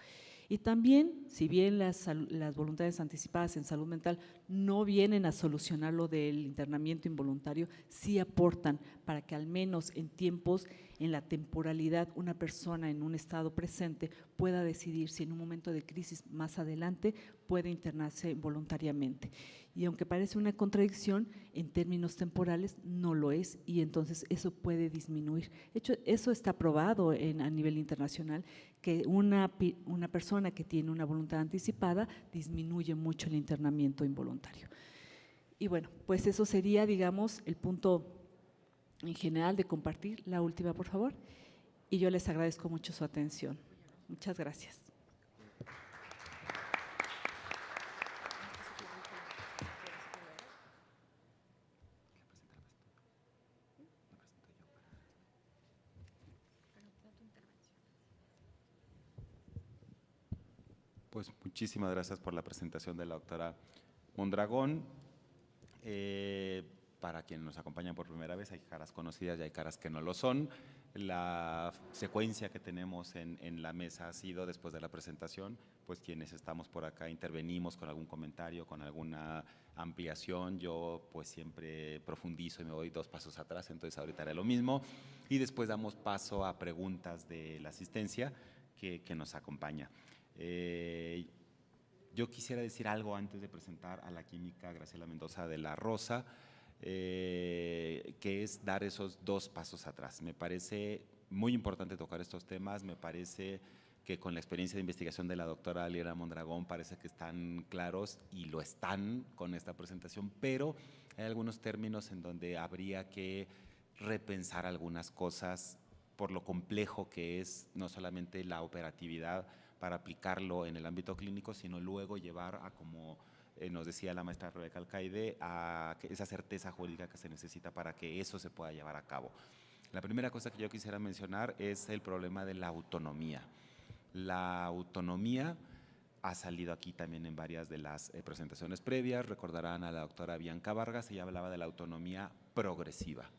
Y también, si bien las voluntades anticipadas en salud mental no vienen a solucionar lo del internamiento involuntario, sí aportan para que al menos en tiempos, en la temporalidad, una persona en un estado presente pueda decidir si en un momento de crisis más adelante puede internarse voluntariamente. Y aunque parece una contradicción, en términos temporales no lo es y entonces eso puede disminuir. De hecho, eso está probado a nivel internacional, que una persona que tiene una voluntad anticipada disminuye mucho el internamiento involuntario. Y bueno, pues eso sería, digamos, el punto en general de compartir. La última, por favor. Y yo les agradezco mucho su atención. Muchas gracias. Pues muchísimas gracias por la presentación de la doctora Mondragón. Para quienes nos acompañan por primera vez, hay caras conocidas y hay caras que no lo son. La secuencia que tenemos en la mesa ha sido, después de la presentación, pues quienes estamos por acá intervenimos con algún comentario, con alguna ampliación. Yo pues siempre profundizo y me voy 2 pasos atrás, entonces ahorita haré lo mismo. Y después damos paso a preguntas de la asistencia que nos acompaña. Yo quisiera decir algo antes de presentar a la química Graciela Mendoza de la Rosa, que es dar esos 2 pasos atrás. Me parece muy importante tocar estos temas, me parece que con la experiencia de investigación de la doctora Aliera Mondragón parece que están claros y lo están con esta presentación, pero hay algunos términos en donde habría que repensar algunas cosas por lo complejo que es no solamente la operatividad para aplicarlo en el ámbito clínico, sino luego llevar a, como nos decía la maestra Rebeca Alcaide, a esa certeza jurídica que se necesita para que eso se pueda llevar a cabo. La primera cosa que yo quisiera mencionar es el problema de la autonomía. La autonomía ha salido aquí también en varias de las presentaciones previas. Recordarán a la doctora Bianca Vargas, ella hablaba de la autonomía progresiva.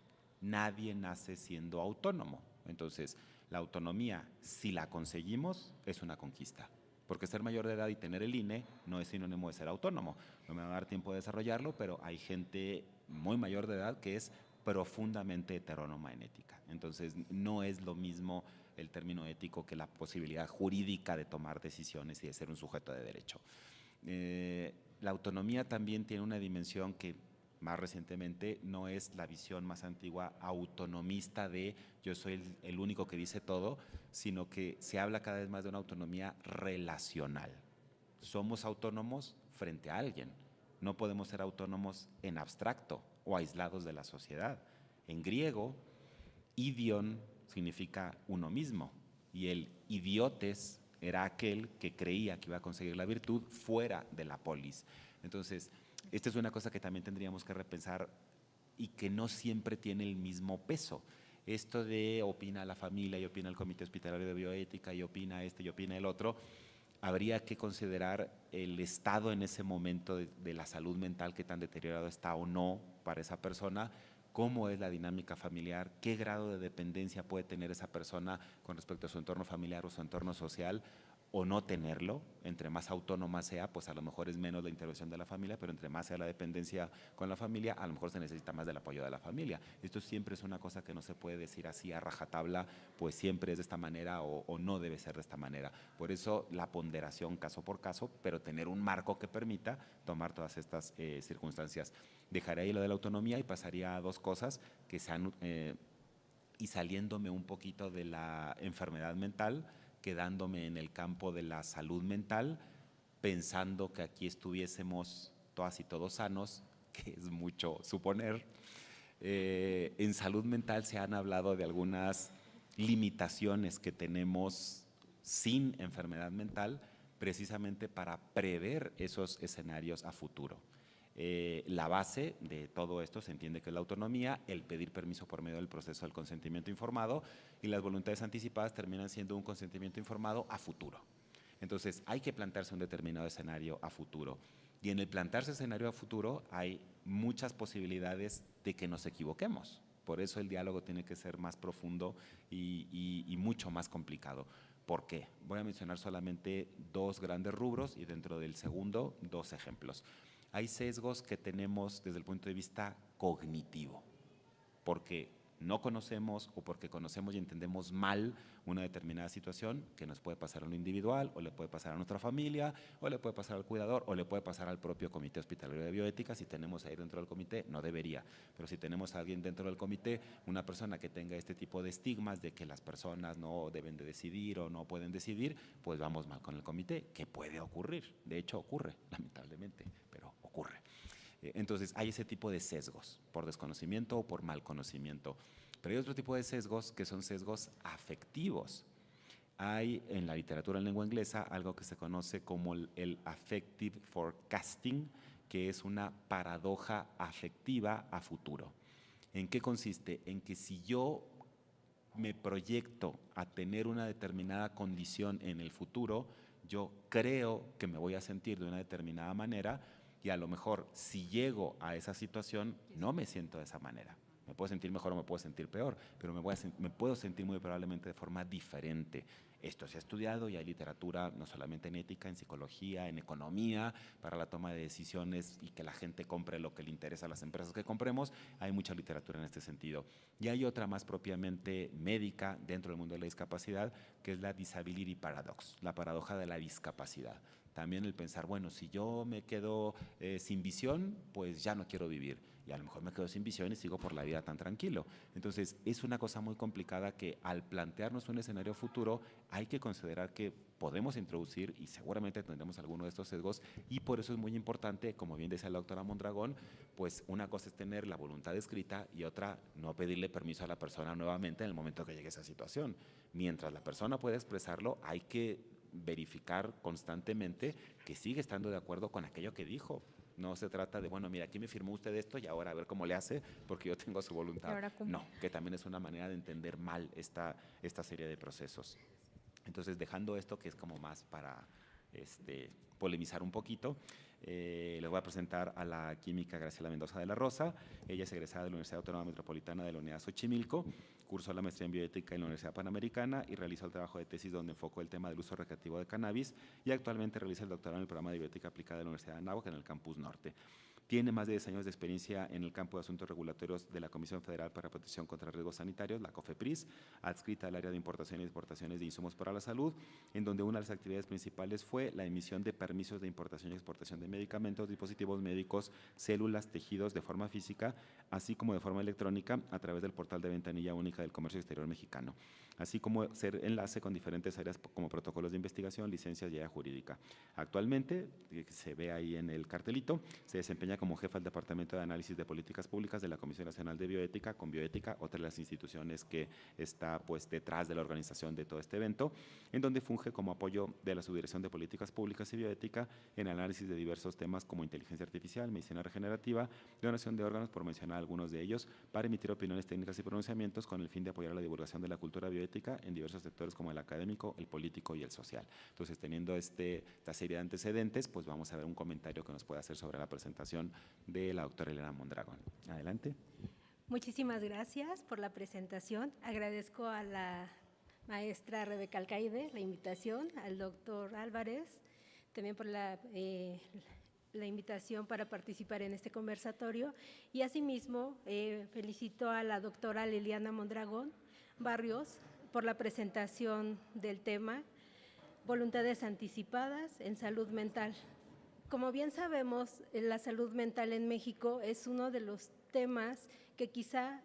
Nadie nace siendo autónomo. Entonces, la autonomía, si la conseguimos, es una conquista. Porque ser mayor de edad y tener el INE no es sinónimo de ser autónomo. No me va a dar tiempo de desarrollarlo, pero hay gente muy mayor de edad que es profundamente heterónoma en ética. Entonces, no es lo mismo el término ético que la posibilidad jurídica de tomar decisiones y de ser un sujeto de derecho. La autonomía también tiene una dimensión que más recientemente no es la visión más antigua autonomista de yo soy el único que dice todo, sino que se habla cada vez más de una autonomía relacional. Somos autónomos frente a alguien, no podemos ser autónomos en abstracto o aislados de la sociedad. En griego, idion significa uno mismo y el idiotes era aquel que creía que iba a conseguir la virtud fuera de la polis. Entonces, esta es una cosa que también tendríamos que repensar y que no siempre tiene el mismo peso. Esto de opina la familia y opina el Comité Hospitalario de Bioética y opina este y opina el otro, habría que considerar el estado en ese momento de la salud mental, qué tan deteriorado está o no para esa persona, cómo es la dinámica familiar, qué grado de dependencia puede tener esa persona con respecto a su entorno familiar o su entorno social, o no tenerlo. Entre más autónoma sea, pues a lo mejor es menos la intervención de la familia, pero entre más sea la dependencia con la familia, a lo mejor se necesita más del apoyo de la familia. Esto siempre es una cosa que no se puede decir así a rajatabla, pues siempre es de esta manera o no debe ser de esta manera. Por eso la ponderación caso por caso, pero tener un marco que permita tomar todas estas circunstancias. Dejaré ahí lo de la autonomía y pasaría a dos cosas que se han, y saliéndome un poquito de la enfermedad mental, quedándome en el campo de la salud mental, pensando que aquí estuviésemos todas y todos sanos, que es mucho suponer. En salud mental se han hablado de algunas limitaciones que tenemos sin enfermedad mental, precisamente para prever esos escenarios a futuro. La base de todo esto se entiende que es la autonomía, el pedir permiso por medio del proceso del consentimiento informado, y las voluntades anticipadas terminan siendo un consentimiento informado a futuro. Entonces hay que plantearse un determinado escenario a futuro, y en el plantearse escenario a futuro hay muchas posibilidades de que nos equivoquemos. Por eso el diálogo tiene que ser más profundo y mucho más complicado. ¿Por qué? Voy a mencionar solamente dos grandes rubros y dentro del segundo dos ejemplos. Hay sesgos que tenemos desde el punto de vista cognitivo, porque no conocemos o porque conocemos y entendemos mal una determinada situación que nos puede pasar a lo individual o le puede pasar a nuestra familia o le puede pasar al cuidador o le puede pasar al propio Comité Hospitalario de Bioética. Si tenemos ahí dentro del comité, no debería, pero si tenemos a alguien dentro del comité, una persona que tenga este tipo de estigmas de que las personas no deben de decidir o no pueden decidir, pues vamos mal con el comité, que puede ocurrir, de hecho ocurre, lamentablemente, pero ocurre. Entonces hay ese tipo de sesgos, por desconocimiento o por mal conocimiento. Pero hay otro tipo de sesgos que son sesgos afectivos. Hay en la literatura en lengua inglesa algo que se conoce como el affective forecasting, que es una paradoja afectiva a futuro. ¿En qué consiste? En que si yo me proyecto a tener una determinada condición en el futuro, yo creo que me voy a sentir de una determinada manera, y a lo mejor si llego a esa situación no me siento de esa manera. Me puedo sentir mejor o me puedo sentir peor, pero me puedo sentir muy probablemente de forma diferente. Esto se ha estudiado y hay literatura no solamente en ética, en psicología, en economía, para la toma de decisiones y que la gente compre lo que le interesa a las empresas que compremos. Hay mucha literatura en este sentido. Y hay otra más propiamente médica dentro del mundo de la discapacidad, que es la disability paradox, la paradoja de la discapacidad. También el pensar, bueno, si yo me quedo sin visión, pues ya no quiero vivir. Y a lo mejor me quedo sin visión y sigo por la vida tan tranquilo. Entonces, es una cosa muy complicada que al plantearnos un escenario futuro hay que considerar que podemos introducir y seguramente tendremos alguno de estos sesgos, y por eso es muy importante, como bien decía la doctora Mondragón, pues una cosa es tener la voluntad escrita y otra no pedirle permiso a la persona nuevamente en el momento que llegue a esa situación. Mientras la persona pueda expresarlo, hay que verificar constantemente que sigue estando de acuerdo con aquello que dijo. No se trata de, bueno, mira, aquí me firmó usted esto y ahora a ver cómo le hace porque yo tengo su voluntad. No, que también es una manera de entender mal esta serie de procesos. Entonces, dejando esto que es como más para polemizar un poquito, les voy a presentar a la química Graciela Mendoza de la Rosa. Ella es egresada de la Universidad Autónoma Metropolitana de la Unidad Xochimilco, cursó la maestría en bioética en la Universidad Panamericana y realizó el trabajo de tesis donde enfocó el tema del uso recreativo de cannabis, y actualmente realiza el doctorado en el programa de bioética aplicada de la Universidad de Anáhuac en el campus norte. Tiene más de 10 años de experiencia en el campo de asuntos regulatorios de la Comisión Federal para Protección contra Riesgos Sanitarios, la COFEPRIS, adscrita al área de importación y exportaciones de insumos para la salud, en donde una de las actividades principales fue la emisión de permisos de importación y exportación de medicamentos, dispositivos médicos, células, tejidos de forma física, así como de forma electrónica a través del portal de ventanilla única del comercio exterior mexicano, así como ser enlace con diferentes áreas como protocolos de investigación, licencias y área jurídica. Actualmente, se ve ahí en el cartelito, se desempeña como jefa del Departamento de Análisis de Políticas Públicas de la Comisión Nacional de Bioética, con Bioética, otra de las instituciones que está pues detrás de la organización de todo este evento, en donde funge como apoyo de la Subdirección de Políticas Públicas y Bioética en análisis de diversos temas como inteligencia artificial, medicina regenerativa, donación de órganos, por mencionar algunos de ellos, para emitir opiniones técnicas y pronunciamientos con el fin de apoyar la divulgación de la cultura bioética en diversos sectores como el académico, el político y el social. Entonces, teniendo esta serie de antecedentes, pues vamos a ver un comentario que nos puede hacer sobre la presentación de la doctora Elena Mondragón. Adelante. Muchísimas gracias por la presentación. Agradezco a la maestra Rebeca Alcaide la invitación, al doctor Álvarez también por la invitación para participar en este conversatorio, y asimismo felicito a la doctora Liliana Mondragón Barrios por la presentación del tema Voluntades anticipadas en salud mental. Como bien sabemos, la salud mental en México es uno de los temas que quizá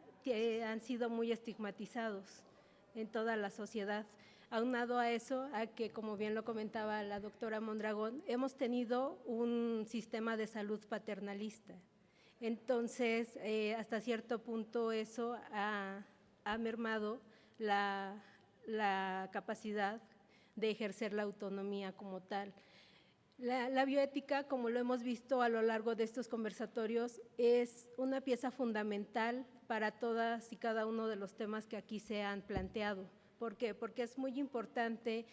han sido muy estigmatizados en toda la sociedad. Aunado a eso, a que, como bien lo comentaba la doctora Mondragón, hemos tenido un sistema de salud paternalista. Entonces, hasta cierto punto eso ha mermado la capacidad de ejercer la autonomía como tal. La bioética, como lo hemos visto a lo largo de estos conversatorios, es una pieza fundamental para todas y cada uno de los temas que aquí se han planteado. ¿Por qué? Porque es muy importante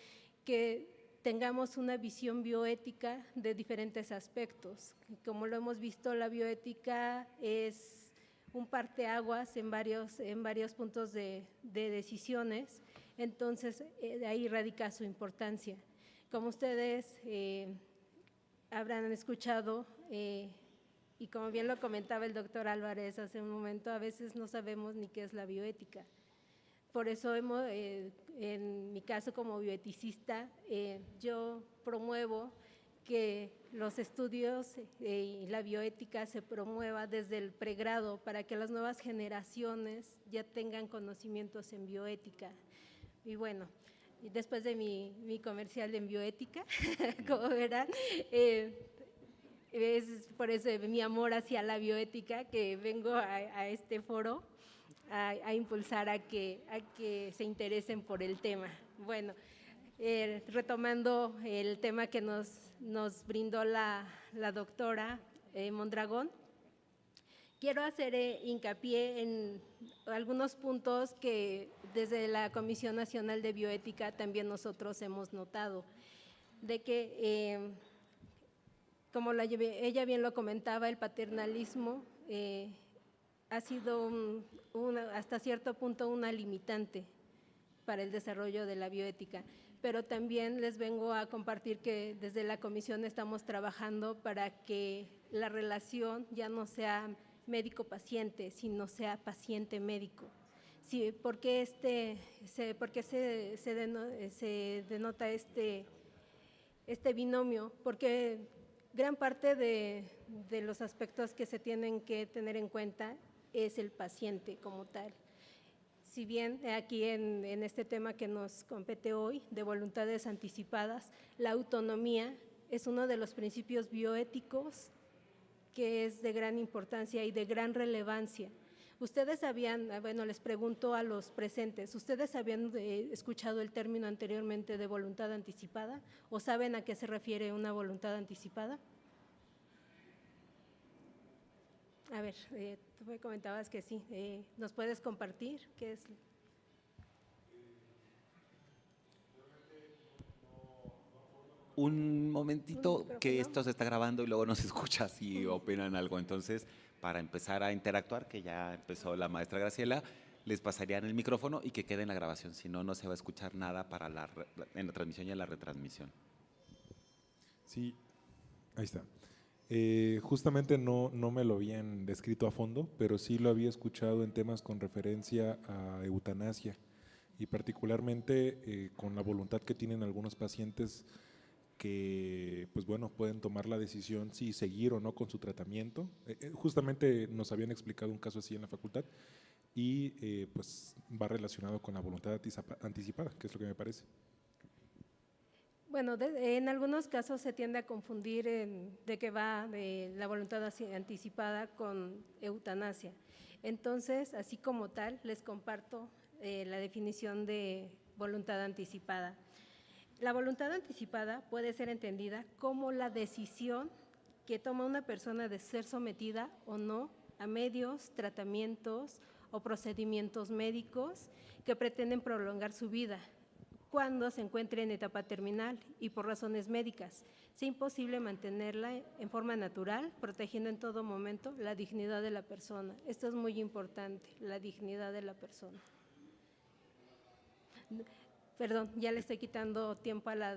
que tengamos una visión bioética de diferentes aspectos. Como lo hemos visto, la bioética es un parteaguas en varios puntos de decisiones, entonces de ahí radica su importancia. Como ustedes habrán escuchado, y como bien lo comentaba el doctor Álvarez hace un momento, a veces no sabemos ni qué es la bioética. Por eso en mi caso como bioeticista, yo promuevo que los estudios y la bioética se promueva desde el pregrado para que las nuevas generaciones ya tengan conocimientos en bioética. Y bueno, después de mi comercial en bioética, como verán, es por eso mi amor hacia la bioética que vengo a este foro a impulsar a que se interesen por el tema. Bueno, retomando el tema que nos brindó la doctora Mondragón, quiero hacer hincapié en algunos puntos que desde la Comisión Nacional de Bioética también nosotros hemos notado, de que, como ella bien lo comentaba, el paternalismo ha sido hasta cierto punto una limitante para el desarrollo de la bioética, pero también les vengo a compartir que desde la comisión estamos trabajando para que la relación ya no sea médico-paciente, sino sea paciente-médico. Sí, ¿por qué se denota este binomio? Porque gran parte de los aspectos que se tienen que tener en cuenta es el paciente como tal. Si bien aquí en este tema que nos compete hoy, de voluntades anticipadas, la autonomía es uno de los principios bioéticos que es de gran importancia y de gran relevancia. Ustedes habían, bueno, les pregunto a los presentes, ¿ustedes habían escuchado el término anteriormente de voluntad anticipada o saben a qué se refiere una voluntad anticipada? A ver, tú me comentabas que sí. ¿Nos puedes compartir qué es? Un momentito, que esto se está grabando y luego no se escucha si opinan algo. Entonces, para empezar a interactuar, que ya empezó la maestra Graciela, les pasarían el micrófono y que quede en la grabación, si no, no se va a escuchar nada en la transmisión y en la retransmisión. Sí, ahí está. Justamente no me lo habían descrito a fondo, pero sí lo había escuchado en temas con referencia a eutanasia y particularmente con la voluntad que tienen algunos pacientes que, pues bueno, pueden tomar la decisión si seguir o no con su tratamiento. Justamente nos habían explicado un caso así en la facultad y pues va relacionado con la voluntad anticipada, que es lo que me parece. Bueno, en algunos casos se tiende a confundir de que va de la voluntad anticipada con eutanasia. Entonces, así como tal, les comparto la definición de voluntad anticipada. La voluntad anticipada puede ser entendida como la decisión que toma una persona de ser sometida o no a medios, tratamientos o procedimientos médicos que pretenden prolongar su vida cuando se encuentre en etapa terminal y por razones médicas, sea imposible mantenerla en forma natural, protegiendo en todo momento la dignidad de la persona. Esto es muy importante, la dignidad de la persona. Perdón, ya le estoy quitando tiempo a la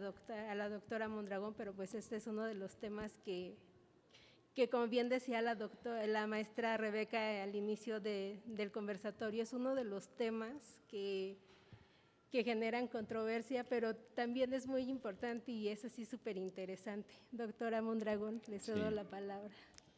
doctora Mondragón, pero pues este es uno de los temas que como bien decía la maestra Rebeca al inicio del conversatorio, es uno de los temas que generan controversia, pero también es muy importante y es así súper interesante. Doctora Mondragón, le cedo la palabra.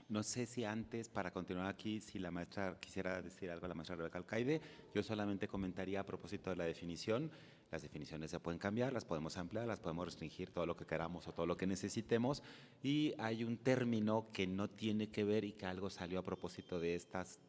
No sé si antes, para continuar aquí, si la maestra quisiera decir algo a la maestra Rebeca Alcaide. Yo solamente comentaría a propósito de la definición. Las definiciones se pueden cambiar, las podemos ampliar, las podemos restringir, todo lo que queramos o todo lo que necesitemos. Y hay un término que no tiene que ver y que algo salió a propósito de estas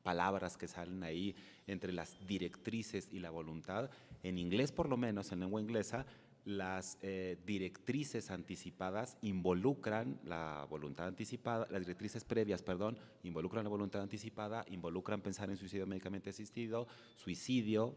palabras que salen ahí entre las directrices y la voluntad. En inglés, por lo menos, en lengua inglesa, las directrices anticipadas involucran la voluntad anticipada, las directrices previas, perdón, involucran la voluntad anticipada, involucran pensar en suicidio médicamente asistido, suicidio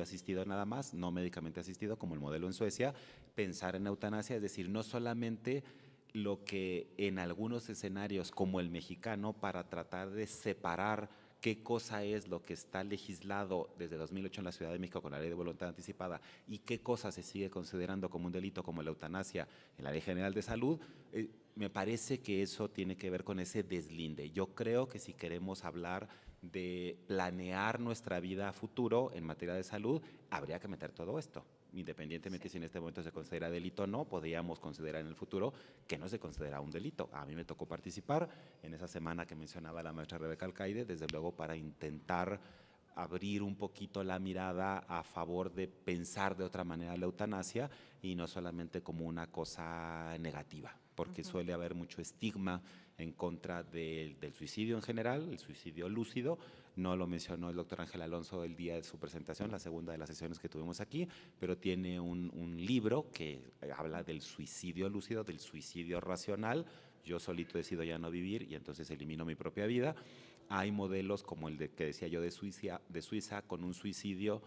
asistido nada más, no médicamente asistido, como el modelo en Suecia, pensar en eutanasia, es decir, no solamente lo que en algunos escenarios, como el mexicano, para tratar de separar qué cosa es lo que está legislado desde 2008 en la Ciudad de México con la Ley de Voluntad Anticipada y qué cosa se sigue considerando como un delito como la eutanasia en la Ley General de Salud, me parece que eso tiene que ver con ese deslinde. Yo creo que si queremos hablar de planear nuestra vida a futuro en materia de salud, habría que meter todo esto. Independientemente si en este momento se considera delito o no, podríamos considerar en el futuro que no se considera un delito. A mí me tocó participar en esa semana que mencionaba la maestra Rebeca Alcaide, desde luego para intentar abrir un poquito la mirada a favor de pensar de otra manera la eutanasia y no solamente como una cosa negativa, porque suele haber mucho estigma en contra del suicidio en general, el suicidio lúcido. No lo mencionó el doctor Ángel Alonso el día de su presentación, la segunda de las sesiones que tuvimos aquí, pero tiene un libro que habla del suicidio lúcido, del suicidio racional. Yo solito decido ya no vivir y entonces elimino mi propia vida. Hay modelos como el que decía yo de Suiza con un suicidio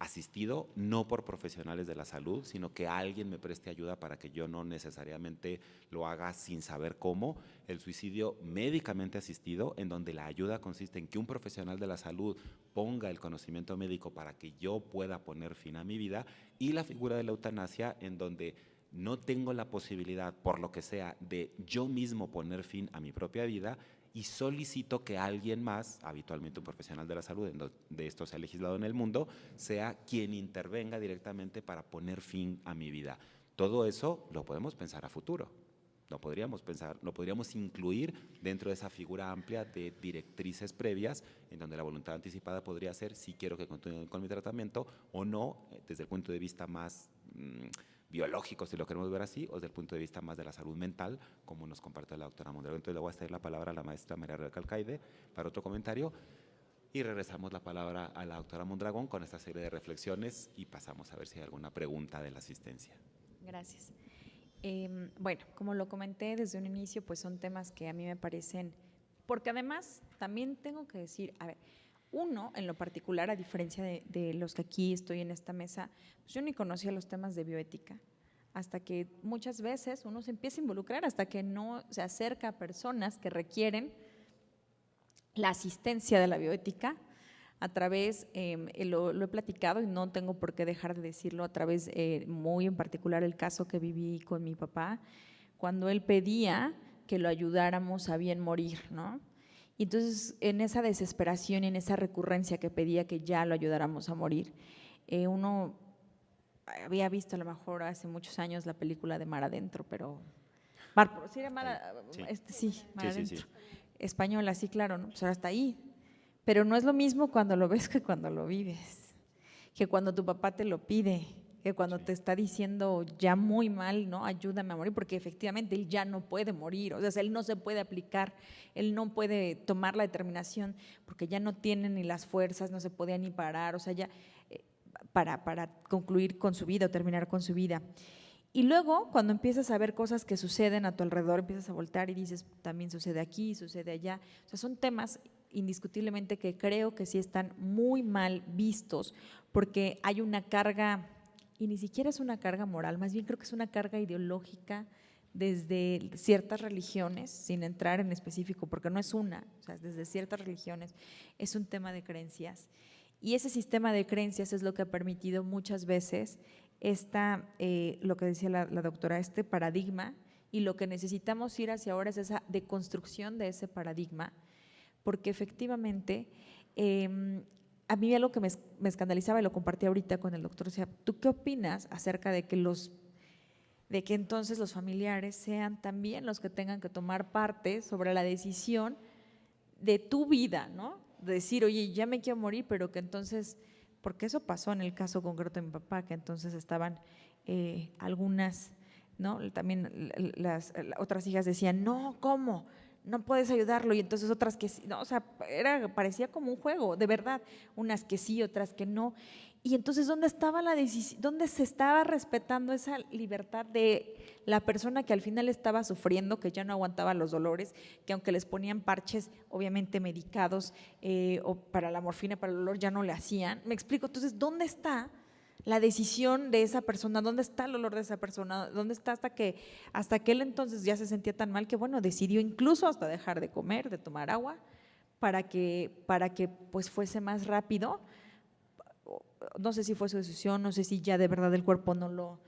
asistido, no por profesionales de la salud, sino que alguien me preste ayuda para que yo no necesariamente lo haga sin saber cómo. El suicidio médicamente asistido, en donde la ayuda consiste en que un profesional de la salud ponga el conocimiento médico para que yo pueda poner fin a mi vida, y la figura de la eutanasia, en donde no tengo la posibilidad, por lo que sea, de yo mismo poner fin a mi propia vida, y solicito que alguien más, habitualmente un profesional de la salud, de esto se ha legislado en el mundo, sea quien intervenga directamente para poner fin a mi vida. Todo eso lo podemos pensar a futuro, lo podríamos incluir dentro de esa figura amplia de directrices previas, en donde la voluntad anticipada podría ser si quiero que continúe con mi tratamiento o no, desde el punto de vista más biológico, si lo queremos ver así, o desde el punto de vista más de la salud mental, como nos comparte la doctora Mondragón. Entonces le voy a ceder la palabra a la maestra María Rebeca Alcaide para otro comentario y regresamos la palabra a la doctora Mondragón con esta serie de reflexiones y pasamos a ver si hay alguna pregunta de la asistencia. Gracias. Bueno, como lo comenté desde un inicio, pues son temas que a mí me parecen, porque además también tengo que decir, a ver, uno, en lo particular, a diferencia de los que aquí estoy en esta mesa, pues yo ni conocía los temas de bioética, hasta que muchas veces uno se empieza a involucrar, hasta que no se acerca a personas que requieren la asistencia de la bioética, a través, lo he platicado y no tengo por qué dejar de decirlo, a través muy en particular el caso que viví con mi papá, cuando él pedía que lo ayudáramos a bien morir, ¿no? Y entonces, en esa desesperación y en esa recurrencia que pedía que ya lo ayudáramos a morir, uno había visto a lo mejor hace muchos años la película de Mar Adentro, pero… ¿sí era Mar, Sí. Mar Sí, sí, Adentro. sí. Española, sí, claro, ¿no? Pues ahora está ahí. Pero no es lo mismo cuando lo ves que cuando lo vives, que cuando tu papá te lo pide, que cuando te está diciendo ya muy mal, ¿no? Ayúdame a morir, porque efectivamente él ya no puede morir, o sea, él no se puede aplicar, él no puede tomar la determinación, porque ya no tiene ni las fuerzas, no se podía ni parar, o sea, ya para concluir con su vida o terminar con su vida. Y luego, cuando empiezas a ver cosas que suceden a tu alrededor, empiezas a voltar y dices, también sucede aquí, sucede allá. O sea, son temas indiscutiblemente que creo que sí están muy mal vistos, porque hay una carga, y ni siquiera es una carga moral, más bien creo que es una carga ideológica desde ciertas religiones, sin entrar en específico, porque no es una, o sea, desde ciertas religiones es un tema de creencias. Y ese sistema de creencias es lo que ha permitido muchas veces lo que decía la doctora, este paradigma, y lo que necesitamos ir hacia ahora es esa deconstrucción de ese paradigma, porque efectivamente a mí algo que me escandalizaba y lo compartí ahorita con el doctor, o sea, ¿tú qué opinas acerca de que entonces los familiares sean también los que tengan que tomar parte sobre la decisión de tu vida, ¿no? De decir, oye, ya me quiero morir, pero que entonces… Porque eso pasó en el caso concreto de mi papá, que entonces estaban algunas, ¿no? También las otras hijas decían, no, ¿cómo? No puedes ayudarlo, y entonces otras que sí, no, o sea, parecía como un juego, de verdad, unas que sí, otras que no. Y entonces, ¿dónde estaba la decisión? ¿Dónde se estaba respetando esa libertad de la persona que al final estaba sufriendo, que ya no aguantaba los dolores, que aunque les ponían parches, obviamente medicados, o para la morfina, para el dolor, ya no le hacían? Me explico, entonces, ¿dónde está la decisión de esa persona? ¿Dónde está el dolor de esa persona? ¿Dónde está hasta que él entonces ya se sentía tan mal que, bueno, decidió incluso hasta dejar de comer, de tomar agua, para que pues fuese más rápido? No sé si fue su decisión, no sé si ya de verdad el cuerpo no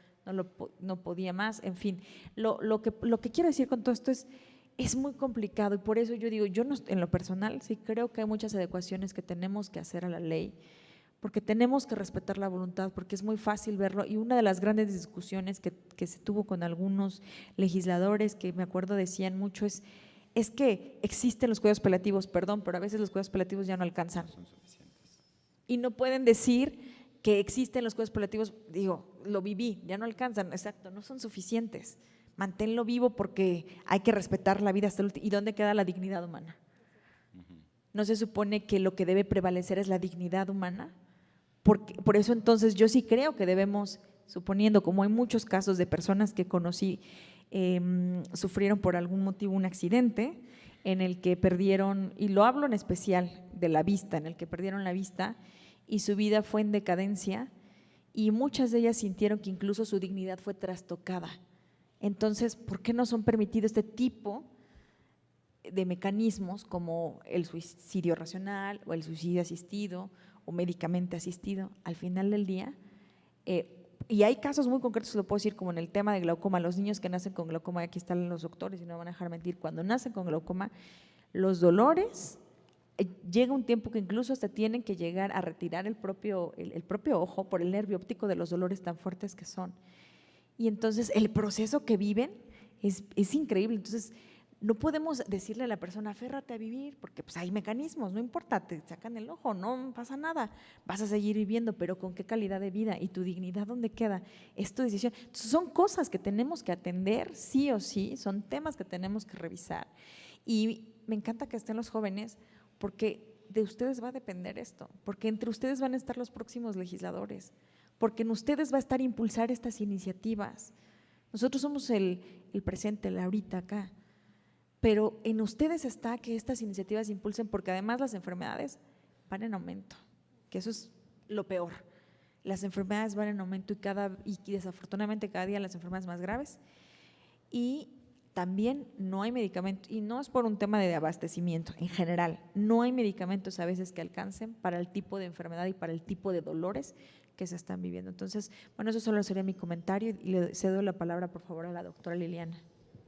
podía más, en fin. Lo que quiero decir con todo esto es muy complicado, y por eso yo digo, yo no, en lo personal sí creo que hay muchas adecuaciones que tenemos que hacer a la ley, porque tenemos que respetar la voluntad, porque es muy fácil verlo. Y una de las grandes discusiones que se tuvo con algunos legisladores, que me acuerdo decían mucho, es que existen los cuidados paliativos, perdón, pero a veces los cuidados paliativos ya no alcanzan. Son suficientes. Y no pueden decir que existen los cuidados paliativos, digo, lo viví, ya no alcanzan, exacto, no son suficientes. Manténlo vivo porque hay que respetar la vida hasta el último. ¿Y dónde queda la dignidad humana? ¿No se supone que lo que debe prevalecer es la dignidad humana? Por eso entonces yo sí creo que debemos, suponiendo, como hay muchos casos de personas que conocí, sufrieron por algún motivo un accidente en el que perdieron, y lo hablo en especial de la vista, en el que perdieron la vista y su vida fue en decadencia, y muchas de ellas sintieron que incluso su dignidad fue trastocada. Entonces, ¿por qué no son permitidos este tipo de mecanismos como el suicidio racional o el suicidio asistido o médicamente asistido? Al final del día, y hay casos muy concretos, lo puedo decir, como en el tema de glaucoma, los niños que nacen con glaucoma, aquí están los doctores y no me van a dejar mentir, cuando nacen con glaucoma, los dolores, llega un tiempo que incluso hasta tienen que llegar a retirar el propio ojo por el nervio óptico de los dolores tan fuertes que son. Y entonces el proceso que viven es increíble. Entonces no podemos decirle a la persona, aférrate a vivir, porque pues hay mecanismos, no importa, te sacan el ojo, no pasa nada, vas a seguir viviendo, pero ¿con qué calidad de vida? ¿Y tu dignidad dónde queda? Es tu decisión. Entonces, son cosas que tenemos que atender sí o sí, son temas que tenemos que revisar. Y me encanta que estén los jóvenes, porque de ustedes va a depender esto, porque entre ustedes van a estar los próximos legisladores, porque en ustedes va a estar impulsar estas iniciativas. Nosotros somos el presente, el ahorita acá, pero en ustedes está que estas iniciativas se impulsen, porque además las enfermedades van en aumento, que eso es lo peor. Las enfermedades van en aumento y desafortunadamente cada día las enfermedades más graves, y también no hay medicamentos, y no es por un tema de abastecimiento, en general, no hay medicamentos a veces que alcancen para el tipo de enfermedad y para el tipo de dolores que se están viviendo. Entonces, bueno, eso solo sería mi comentario, y le cedo la palabra, por favor, a la doctora Liliana.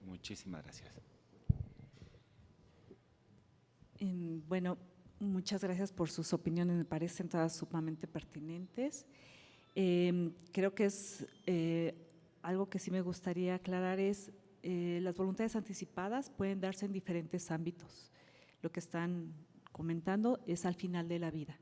Muchísimas gracias. Bueno, muchas gracias por sus opiniones, me parecen todas sumamente pertinentes. Creo que es algo que sí me gustaría aclarar es las voluntades anticipadas pueden darse en diferentes ámbitos. Lo que están comentando es al final de la vida.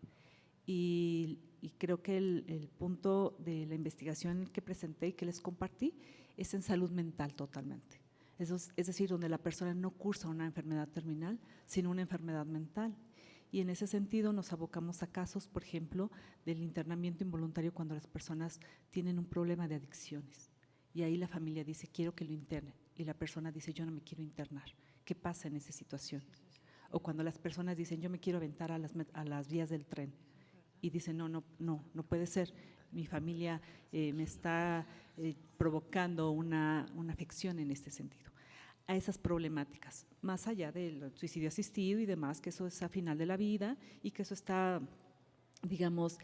Y creo que el punto de la investigación que presenté y que les compartí es en salud mental totalmente. Es decir, donde la persona no cursa una enfermedad terminal, sino una enfermedad mental. Y en ese sentido nos abocamos a casos, por ejemplo, del internamiento involuntario cuando las personas tienen un problema de adicciones. Y ahí la familia dice, quiero que lo internen. Y la persona dice, yo no me quiero internar. ¿Qué pasa en esa situación? O cuando las personas dicen, yo me quiero aventar a las vías del tren. Y dicen, no puede ser. Mi familia me está provocando una afección en este sentido. A esas problemáticas, más allá del suicidio asistido y demás, que eso es a final de la vida y que eso está, digamos,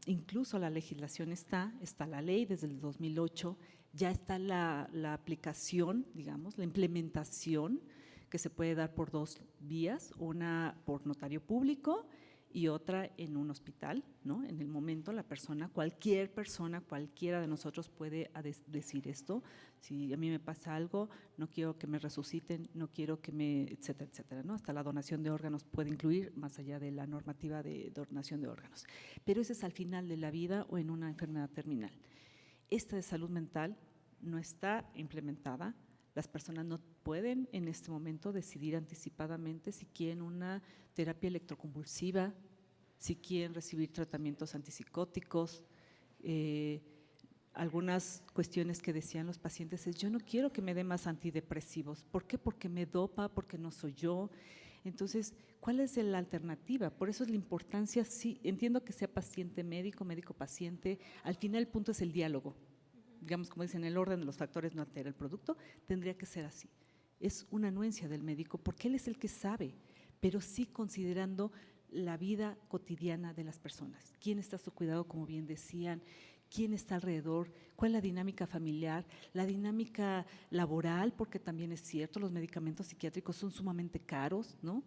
incluso la legislación está la ley desde el 2008, ya está la aplicación, digamos, la implementación que se puede dar por dos vías, una por notario público y otra en un hospital, ¿no? En el momento la persona, cualquiera de nosotros puede decir esto, si a mí me pasa algo, no quiero que me resuciten, no quiero que me, etcétera, etcétera, ¿no? Hasta la donación de órganos puede incluir, más allá de la normativa de donación de órganos. Pero ese es al final de la vida o en una enfermedad terminal. Esta de salud mental no está implementada. Las personas no pueden en este momento decidir anticipadamente si quieren una terapia electroconvulsiva, si quieren recibir tratamientos antipsicóticos. Algunas cuestiones que decían los pacientes es, yo no quiero que me dé más antidepresivos. ¿Por qué? Porque me dopa, porque no soy yo. Entonces, ¿cuál es la alternativa? Por eso es la importancia, sí, entiendo que sea paciente-médico, médico-paciente, al final el punto es el diálogo. Digamos, como dicen, el orden de los factores no altera el producto, tendría que ser así. Es una anuencia del médico porque él es el que sabe, pero sí considerando la vida cotidiana de las personas. ¿Quién está a su cuidado, como bien decían? ¿Quién está alrededor? ¿Cuál es la dinámica familiar? La dinámica laboral, porque también es cierto, los medicamentos psiquiátricos son sumamente caros, ¿no?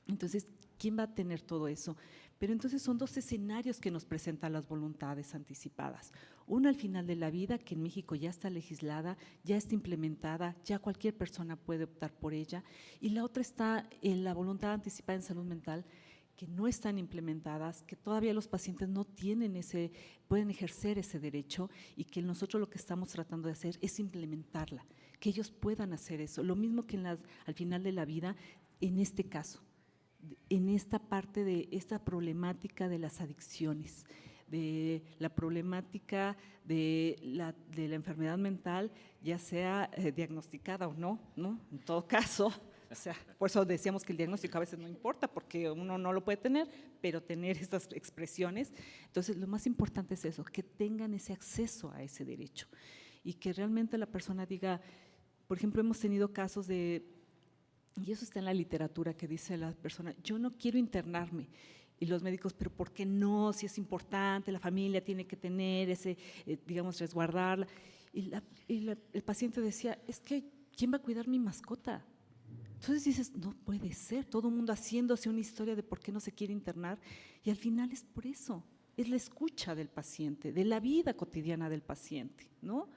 Entonces, ¿quién va a tener todo eso? Pero entonces son dos escenarios que nos presentan las voluntades anticipadas. Una al final de la vida, que en México ya está legislada, ya está implementada, ya cualquier persona puede optar por ella. Y la otra está en la voluntad anticipada en salud mental, que no están implementadas, que todavía los pacientes no tienen pueden ejercer ese derecho y que nosotros lo que estamos tratando de hacer es implementarla, que ellos puedan hacer eso. Lo mismo que al final de la vida, en este caso, en esta parte de esta problemática de las adicciones, de la problemática de la enfermedad mental, ya sea diagnosticada o no, ¿no? En todo caso, o sea, por eso decíamos que el diagnóstico a veces no importa porque uno no lo puede tener, pero tener estas expresiones. Entonces, lo más importante es eso, que tengan ese acceso a ese derecho y que realmente la persona diga, por ejemplo, hemos tenido casos de, y eso está en la literatura, que dice la persona, yo no quiero internarme. Y los médicos, pero ¿por qué no? Si es importante, la familia tiene que tener ese, digamos, resguardarla. Y el paciente decía, es que, ¿quién va a cuidar mi mascota? Entonces dices, no puede ser, todo el mundo haciéndose una historia de por qué no se quiere internar. Y al final es por eso, es la escucha del paciente, de la vida cotidiana del paciente, ¿no?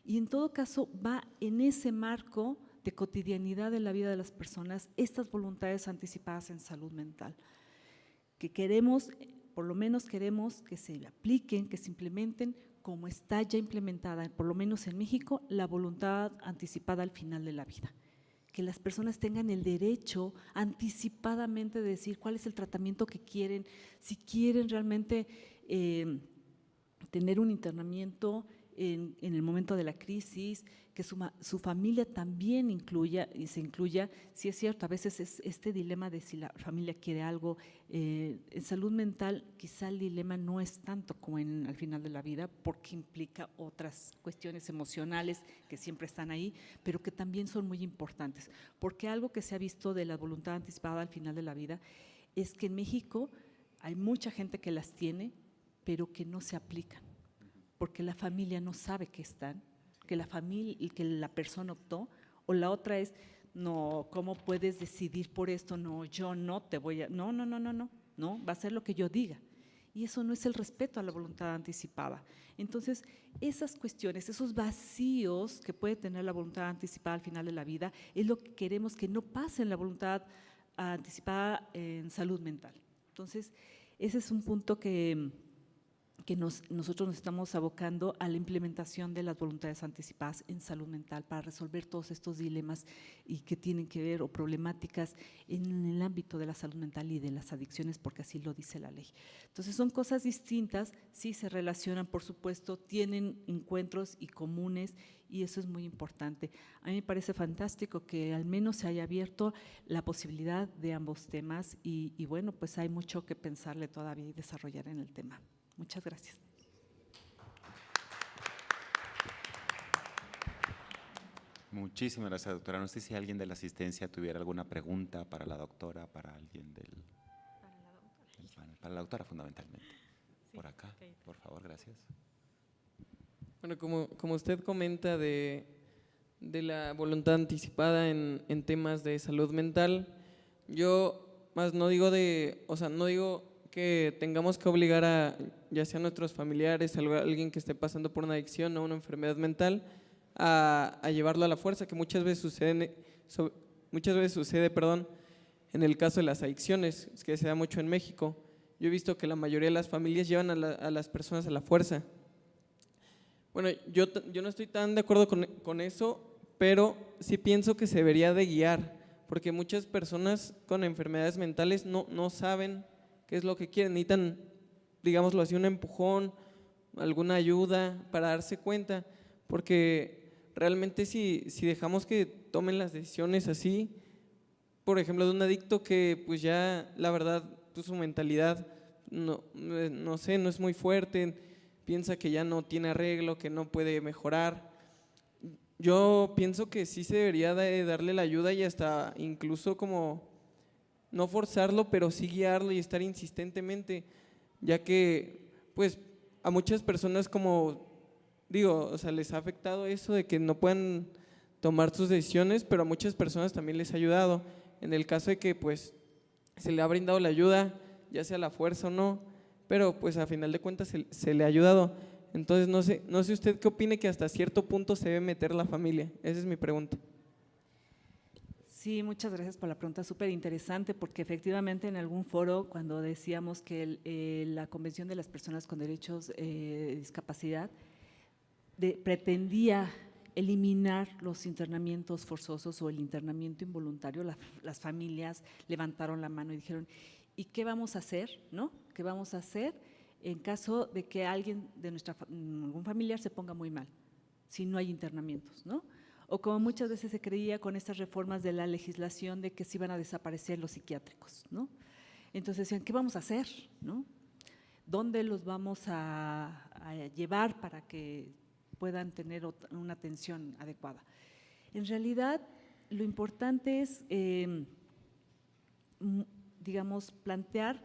Y en todo caso va en ese marco de cotidianidad de la vida de las personas, estas voluntades anticipadas en salud mental, que queremos, por lo menos queremos que se apliquen, que se implementen como está ya implementada, por lo menos en México, la voluntad anticipada al final de la vida. Que las personas tengan el derecho anticipadamente de decir cuál es el tratamiento que quieren, si quieren realmente tener un internamiento en el momento de la crisis, que su familia también se incluya. Sí es cierto, a veces es este dilema de si la familia quiere algo. En salud mental quizá el dilema no es tanto como al final de la vida, porque implica otras cuestiones emocionales que siempre están ahí, pero que también son muy importantes. Porque algo que se ha visto de la voluntad anticipada al final de la vida es que en México hay mucha gente que las tiene, pero que no se aplican, porque la familia no sabe que están, que la persona optó, o la otra es, no, ¿cómo puedes decidir por esto? No, yo no te voy a, no, va a ser lo que yo diga. Y eso no es el respeto a la voluntad anticipada. Entonces, esas cuestiones, esos vacíos que puede tener la voluntad anticipada al final de la vida, es lo que queremos que no pase en la voluntad anticipada en salud mental. Entonces, ese es un punto que nosotros nos estamos abocando a la implementación de las voluntades anticipadas en salud mental para resolver todos estos dilemas y que tienen que ver o problemáticas en el ámbito de la salud mental y de las adicciones, porque así lo dice la ley. Entonces son cosas distintas, sí se relacionan, por supuesto, tienen encuentros y comunes y eso es muy importante. A mí me parece fantástico que al menos se haya abierto la posibilidad de ambos temas y bueno, pues hay mucho que pensarle todavía y desarrollar en el tema. Muchas gracias. Muchísimas gracias, doctora. No sé si alguien de la asistencia tuviera alguna pregunta para la doctora, para alguien del panel. Para la doctora fundamentalmente. Sí, por acá, okay. Por favor, gracias. Bueno, como usted comenta de la voluntad anticipada en temas de salud mental, yo más no digo no digo que tengamos que obligar a, ya sea a nuestros familiares, a alguien que esté pasando por una adicción o una enfermedad mental, a llevarlo a la fuerza, que muchas veces sucede, en el caso de las adicciones, que se da mucho en México. Yo he visto que la mayoría de las familias llevan a las personas a la fuerza. Bueno, yo no estoy tan de acuerdo con eso, pero sí pienso que se debería de guiar, porque muchas personas con enfermedades mentales no saben qué es lo que quieren, necesitan, digámoslo así, un empujón, alguna ayuda para darse cuenta, porque realmente si dejamos que tomen las decisiones así, por ejemplo, de un adicto que pues ya la verdad pues su mentalidad no es muy fuerte, piensa que ya no tiene arreglo, que no puede mejorar. Yo pienso que sí se debería de darle la ayuda y hasta incluso como no forzarlo, pero sí guiarlo y estar insistentemente, ya que pues a muchas personas les ha afectado eso de que no puedan tomar sus decisiones, pero a muchas personas también les ha ayudado. En el caso de que pues se le ha brindado la ayuda, ya sea a la fuerza o no, pero pues a final de cuentas se le ha ayudado. Entonces no sé usted qué opine que hasta cierto punto se debe meter la familia. Esa es mi pregunta. Sí, muchas gracias por la pregunta, súper interesante, porque efectivamente en algún foro cuando decíamos que la Convención de las Personas con Derechos de Discapacidad pretendía eliminar los internamientos forzosos o el internamiento involuntario, las familias levantaron la mano y dijeron, ¿y qué vamos a hacer? ¿No? ¿Qué vamos a hacer en caso de que alguien de algún familiar se ponga muy mal, si no hay internamientos, ¿no? O como muchas veces se creía con estas reformas de la legislación de que se iban a desaparecer los psiquiátricos, ¿no? Entonces decían, ¿qué vamos a hacer? ¿No? ¿Dónde los vamos a llevar para que puedan tener una atención adecuada? En realidad, lo importante es, digamos, plantear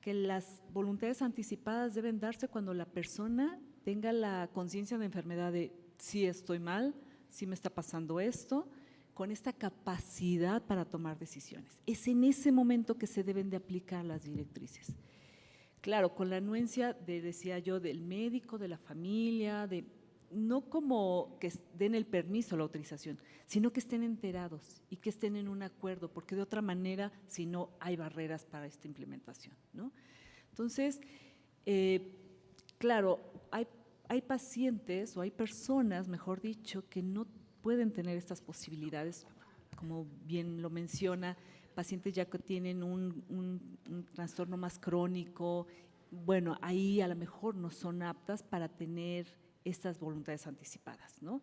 que las voluntades anticipadas deben darse cuando la persona tenga la conciencia de enfermedad de si estoy mal, si me está pasando esto, con esta capacidad para tomar decisiones. Es en ese momento que se deben de aplicar las directrices. Claro, con la anuencia decía yo, del médico, de la familia, no como que den el permiso, la autorización, sino que estén enterados y que estén en un acuerdo, porque de otra manera, si no, hay barreras para esta implementación, ¿no? Entonces, claro, hay pacientes o hay personas, mejor dicho, que no pueden tener estas posibilidades, como bien lo menciona, pacientes ya que tienen un trastorno más crónico, bueno, ahí a lo mejor no son aptas para tener estas voluntades anticipadas, ¿no?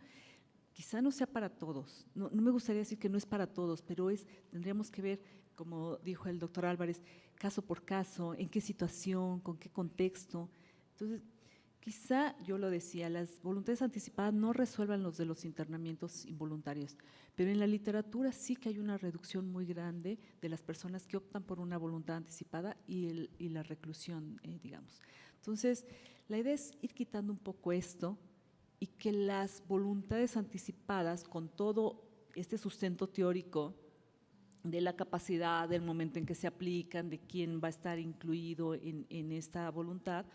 Quizá no sea para todos, no me gustaría decir que no es para todos, pero tendríamos que ver, como dijo el doctor Álvarez, caso por caso, en qué situación, con qué contexto. Entonces, quizá, yo lo decía, las voluntades anticipadas no resuelvan los de los internamientos involuntarios, pero en la literatura sí que hay una reducción muy grande de las personas que optan por una voluntad anticipada y la reclusión, digamos. Entonces, la idea es ir quitando un poco esto y que las voluntades anticipadas, con todo este sustento teórico de la capacidad, del momento en que se aplican, de quién va a estar incluido en esta voluntad,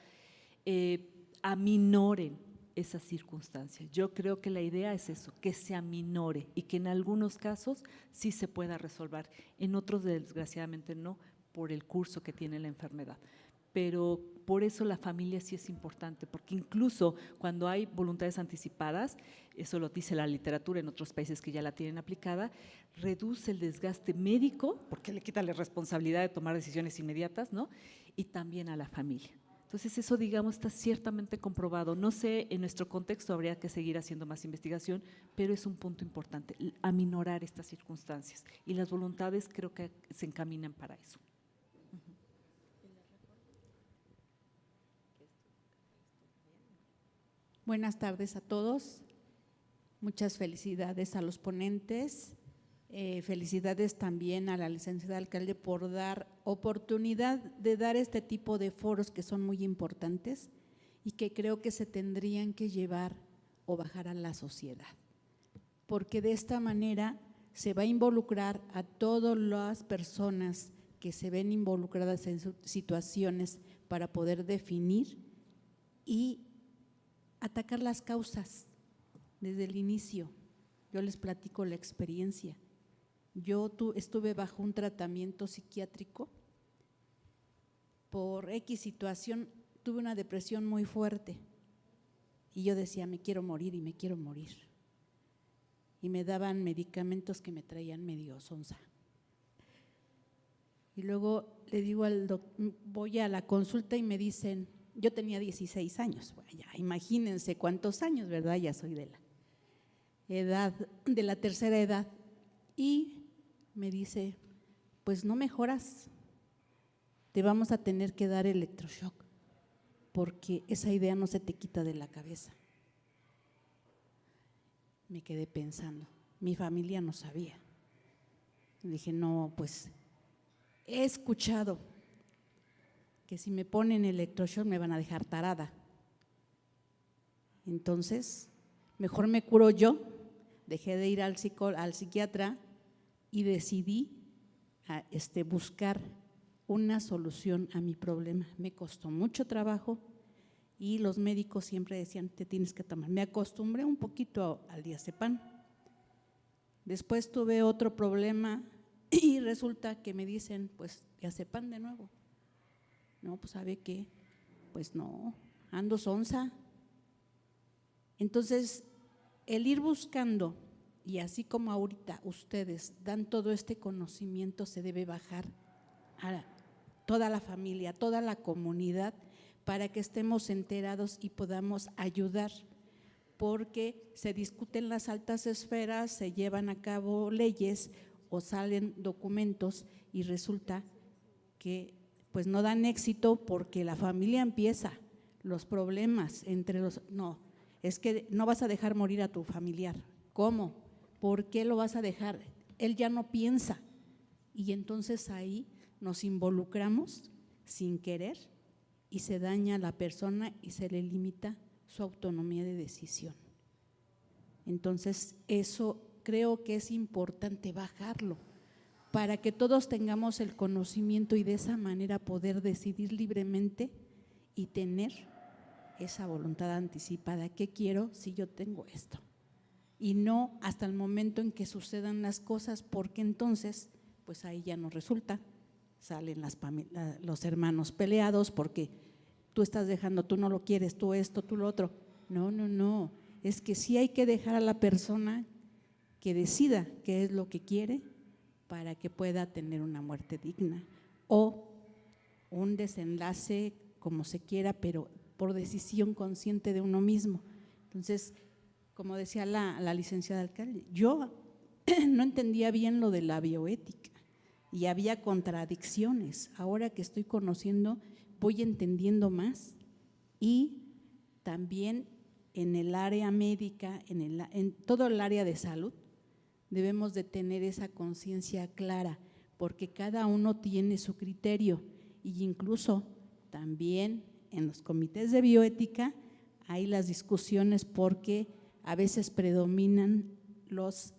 aminoren esas circunstancias. Yo creo que la idea es eso, que se aminore y que en algunos casos sí se pueda resolver, en otros desgraciadamente no, por el curso que tiene la enfermedad. Pero por eso la familia sí es importante, porque incluso cuando hay voluntades anticipadas, eso lo dice la literatura en otros países que ya la tienen aplicada, reduce el desgaste médico, porque le quita la responsabilidad de tomar decisiones inmediatas, ¿no? Y también a la familia. Entonces eso, digamos, está ciertamente comprobado. No sé, en nuestro contexto habría que seguir haciendo más investigación, pero es un punto importante, aminorar estas circunstancias. Y las voluntades creo que se encaminan para eso. Buenas tardes a todos. Muchas felicidades a los ponentes. Felicidades también a la licenciada alcalde por dar oportunidad de dar este tipo de foros que son muy importantes y que creo que se tendrían que llevar o bajar a la sociedad, porque de esta manera se va a involucrar a todas las personas que se ven involucradas en situaciones para poder definir y atacar las causas desde el inicio. Yo les platico la experiencia. Yo estuve bajo un tratamiento psiquiátrico por X situación, tuve una depresión muy fuerte y yo decía, me quiero morir y me quiero morir. Y me daban medicamentos que me traían medio sonsa. Y luego le digo al doctor, voy a la consulta y me dicen, yo tenía 16 años, bueno, ya imagínense cuántos años, ¿verdad? Ya soy de la edad, de la tercera edad. Y me dice, pues no mejoras, te vamos a tener que dar electroshock, porque esa idea no se te quita de la cabeza. Me quedé pensando, mi familia no sabía. Dije, no, pues he escuchado que si me ponen electroshock me van a dejar tarada. Entonces, mejor me curo yo, dejé de ir al psiquiatra y decidí buscar una solución a mi problema. Me costó mucho trabajo y los médicos siempre decían, te tienes que tomar. Me acostumbré un poquito al diazepam. Después tuve otro problema y resulta que me dicen, pues diazepam de nuevo. No, pues ¿sabe qué? Pues no, ando sonsa. Entonces, el ir buscando, y así como ahorita ustedes dan todo este conocimiento, se debe bajar a toda la familia, a toda la comunidad, para que estemos enterados y podamos ayudar, porque se discuten las altas esferas, se llevan a cabo leyes o salen documentos y resulta que pues no dan éxito porque la familia empieza, los problemas entre los… No, es que no vas a dejar morir a tu familiar. ¿Cómo? ¿Por qué lo vas a dejar? Él ya no piensa. Y entonces ahí nos involucramos sin querer y se daña a la persona y se le limita su autonomía de decisión. Entonces eso creo que es importante bajarlo para que todos tengamos el conocimiento y de esa manera poder decidir libremente y tener esa voluntad anticipada. ¿Qué quiero si yo tengo esto? Y no hasta el momento en que sucedan las cosas, porque entonces pues ahí ya no resulta, salen los hermanos peleados porque tú estás dejando, tú no lo quieres, tú esto, tú lo otro. No, es que sí hay que dejar a la persona que decida qué es lo que quiere para que pueda tener una muerte digna o un desenlace como se quiera, pero por decisión consciente de uno mismo. Entonces, como decía la licenciada alcalde, yo no entendía bien lo de la bioética y había contradicciones. Ahora que estoy conociendo, voy entendiendo más y también en el área médica, en todo el área de salud, debemos de tener esa conciencia clara, porque cada uno tiene su criterio y incluso también en los comités de bioética hay las discusiones porque a veces predominan los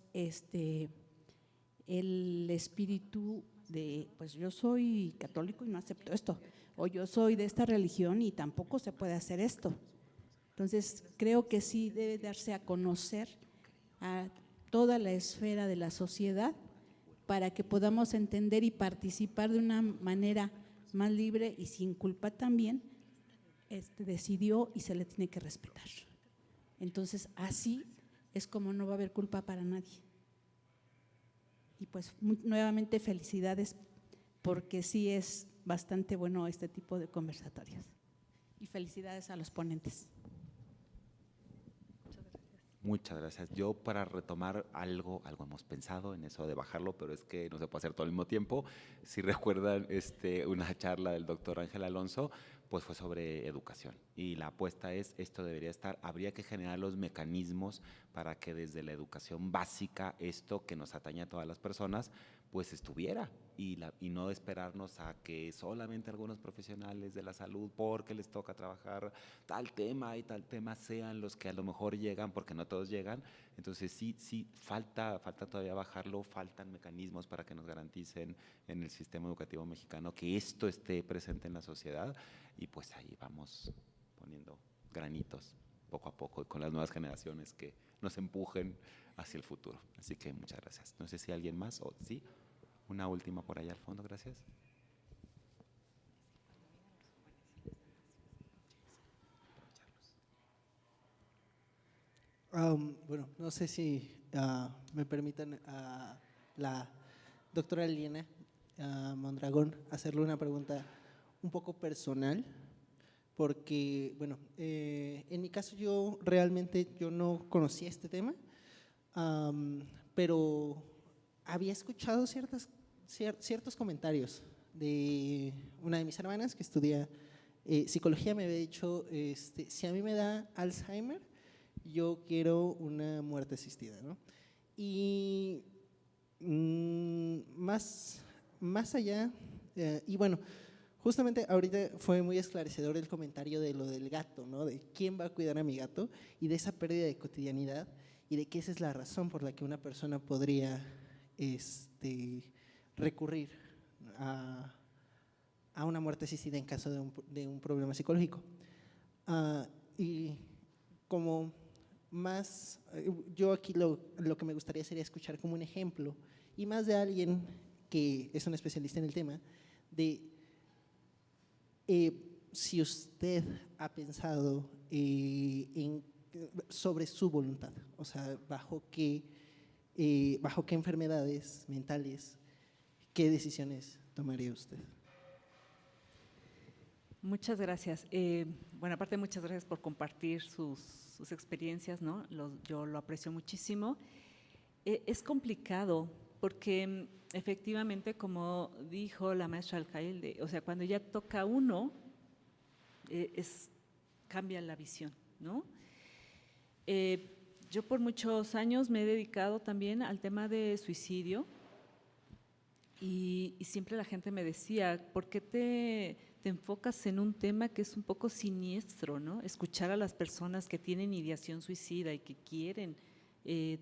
el espíritu de, pues yo soy católico y no acepto esto, o yo soy de esta religión y tampoco se puede hacer esto. Entonces, creo que sí debe darse a conocer a toda la esfera de la sociedad para que podamos entender y participar de una manera más libre y sin culpa también. Decidió y se le tiene que respetar. Entonces, así es como no va a haber culpa para nadie. Y pues nuevamente felicidades, porque sí es bastante bueno este tipo de conversatorios. Y felicidades a los ponentes. Muchas gracias. Yo, para retomar algo hemos pensado en eso de bajarlo, pero es que no se puede hacer todo al mismo tiempo. Si recuerdan una charla del doctor Ángel Alonso, pues fue sobre educación. Y la apuesta es, esto debería estar, habría que generar los mecanismos para que desde la educación básica, esto que nos atañe a todas las personas, pues estuviera. Y no esperarnos a que solamente algunos profesionales de la salud, porque les toca trabajar tal tema y tal tema, sean los que a lo mejor llegan, porque no todos llegan. Entonces sí, falta todavía bajarlo, faltan mecanismos para que nos garanticen en el sistema educativo mexicano que esto esté presente en la sociedad, y pues ahí vamos poniendo granitos poco a poco con las nuevas generaciones que nos empujen hacia el futuro. Así que muchas gracias. No sé si alguien más, o sí, una última por allá al fondo, gracias. Bueno, no sé si me permitan a la doctora Liliana Mondragón hacerle una pregunta un poco personal, porque, bueno, en mi caso yo realmente no conocía este tema, pero había escuchado ciertos comentarios de una de mis hermanas que estudia psicología. Me había dicho, si a mí me da Alzheimer, yo quiero una muerte asistida, ¿no? Y más allá, y bueno, justamente ahorita fue muy esclarecedor el comentario de lo del gato, ¿no? De quién va a cuidar a mi gato y de esa pérdida de cotidianidad, y de que esa es la razón por la que una persona podría recurrir a una muerte asistida en caso de un problema psicológico. Y como más, yo aquí lo que me gustaría sería escuchar como un ejemplo, y más de alguien que es un especialista en el tema, de si usted ha pensado sobre su voluntad, o sea, bajo qué enfermedades mentales, qué decisiones tomaría usted. Muchas gracias. Bueno, aparte, muchas gracias por compartir sus experiencias, ¿no? Yo lo aprecio muchísimo. Es complicado porque efectivamente, como dijo la maestra Alcaide, o sea, cuando ya toca uno, cambia la visión, ¿no? Yo por muchos años me he dedicado también al tema de suicidio, y siempre la gente me decía, ¿por qué te enfocas en un tema que es un poco siniestro, ¿no? Escuchar a las personas que tienen ideación suicida y que quieren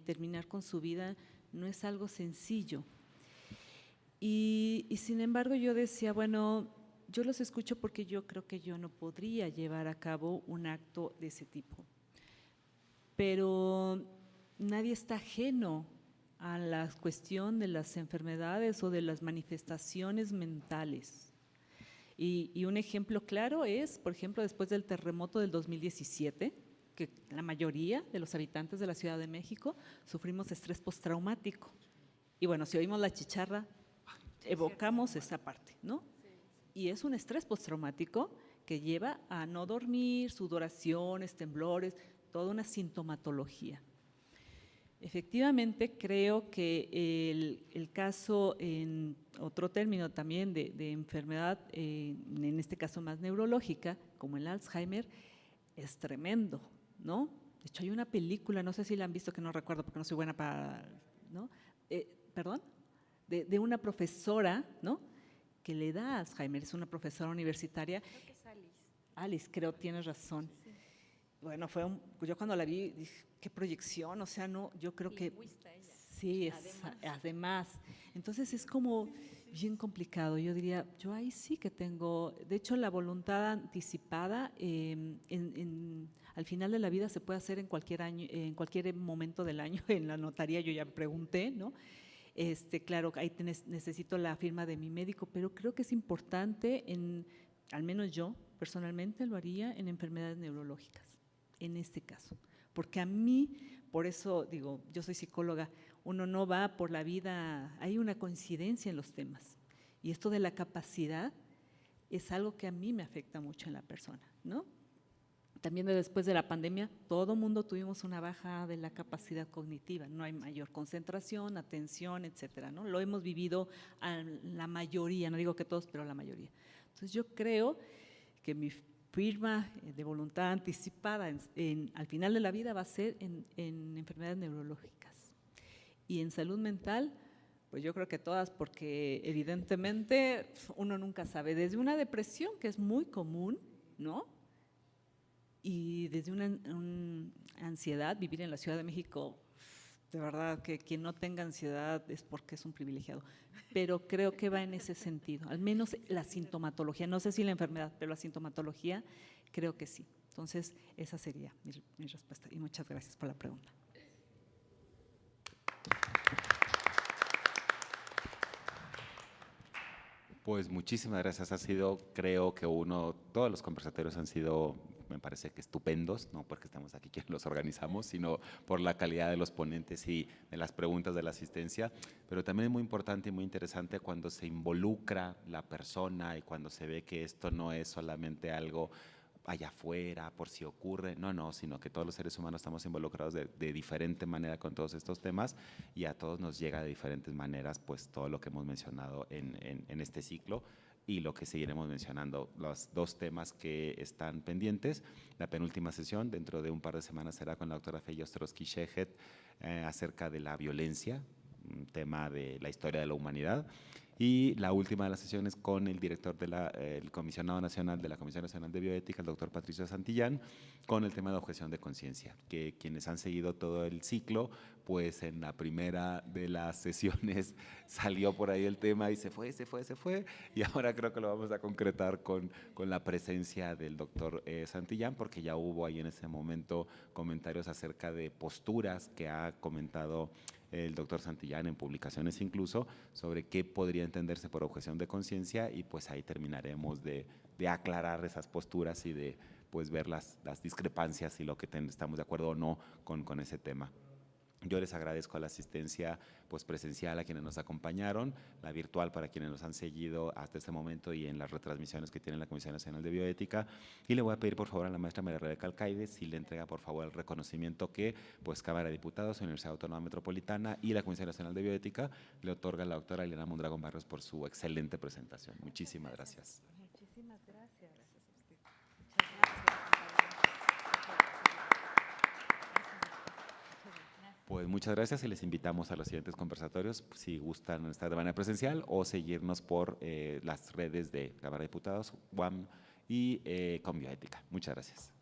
terminar con su vida no es algo sencillo. Y sin embargo yo decía, bueno, yo los escucho porque yo creo que yo no podría llevar a cabo un acto de ese tipo. Pero nadie está ajeno a la cuestión de las enfermedades o de las manifestaciones mentales. Y un ejemplo claro es, por ejemplo, después del terremoto del 2017, que la mayoría de los habitantes de la Ciudad de México sufrimos estrés postraumático. Y bueno, si oímos la chicharra, evocamos esa parte, ¿no? Y es un estrés postraumático que lleva a no dormir, sudoraciones, temblores, toda una sintomatología. Efectivamente, creo que el caso, en otro término también de enfermedad, en este caso más neurológica, como el Alzheimer, es tremendo, ¿no? De hecho, hay una película, no sé si la han visto, que no recuerdo porque no soy buena para, ¿no? Perdón, de una profesora, ¿no? Que le da Alzheimer, es una profesora universitaria. Creo que es Alice. Alice, creo, tienes razón. Sí. Bueno, yo cuando la vi dije, qué proyección, o sea, no, yo creo que… Lingüista ella. Sí, además. Entonces es como bien complicado. Yo diría, yo ahí sí que tengo, de hecho la voluntad anticipada al final de la vida se puede hacer en cualquier año, en cualquier momento del año. En la notaría yo ya pregunté, ¿no? Claro, ahí necesito la firma de mi médico, pero creo que es importante, al menos yo personalmente lo haría en enfermedades neurológicas, en este caso. Porque a mí, por eso digo, yo soy psicóloga, uno no va por la vida, hay una coincidencia en los temas. Y esto de la capacidad es algo que a mí me afecta mucho en la persona, ¿no? También después de la pandemia, todo mundo tuvimos una baja de la capacidad cognitiva, no hay mayor concentración, atención, etcétera, ¿no? Lo hemos vivido a la mayoría, no digo que todos, pero la mayoría. Entonces yo creo que mi firma de voluntad anticipada al final de la vida va a ser en enfermedades neurológicas. Y en salud mental, pues yo creo que todas, porque evidentemente uno nunca sabe, desde una depresión que es muy común, ¿no? Y desde una ansiedad, vivir en la Ciudad de México, de verdad que quien no tenga ansiedad es porque es un privilegiado, pero creo que va en ese sentido, al menos la sintomatología, no sé si la enfermedad, pero la sintomatología creo que sí. Entonces esa sería mi respuesta y muchas gracias por la pregunta. Pues muchísimas gracias. Ha sido, creo que todos los conversatorios han sido, me parece que estupendos, no porque estamos aquí quienes los organizamos, sino por la calidad de los ponentes y de las preguntas de la asistencia, pero también es muy importante y muy interesante cuando se involucra la persona y cuando se ve que esto no es solamente algo allá afuera, por si ocurre, no, sino que todos los seres humanos estamos involucrados de diferente manera con todos estos temas y a todos nos llega de diferentes maneras pues todo lo que hemos mencionado en este ciclo y lo que seguiremos mencionando. Los dos temas que están pendientes, la penúltima sesión dentro de un par de semanas será con la doctora Feya Ostrowski-Shehet acerca de la violencia, un tema de la historia de la humanidad. Y la última de las sesiones con el director el comisionado nacional de la Comisión Nacional de Bioética, el doctor Patricio Santillán, con el tema de objeción de conciencia, que quienes han seguido todo el ciclo, pues en la primera de las sesiones salió por ahí el tema y se fue, y ahora creo que lo vamos a concretar con la presencia del doctor Santillán, porque ya hubo ahí en ese momento comentarios acerca de posturas que ha comentado el doctor Santillán en publicaciones incluso, sobre qué podría entenderse por objeción de conciencia y pues ahí terminaremos de aclarar esas posturas y de pues ver las discrepancias y lo que estamos de acuerdo o no con ese tema. Yo les agradezco la asistencia pues presencial a quienes nos acompañaron, la virtual para quienes nos han seguido hasta este momento y en las retransmisiones que tiene la Comisión Nacional de Bioética. Y le voy a pedir por favor a la maestra María Rebeca Alcaide si le entrega por favor el reconocimiento que pues Cámara de Diputados, Universidad Autónoma Metropolitana y la Comisión Nacional de Bioética le otorga a la doctora Eliana Mondragón Barrios por su excelente presentación. Muchísimas gracias. Muchísimas gracias. Pues muchas gracias y les invitamos a los siguientes conversatorios si gustan estar de manera presencial o seguirnos por las redes de Cámara de Diputados, UAM y con Bioética. Muchas gracias.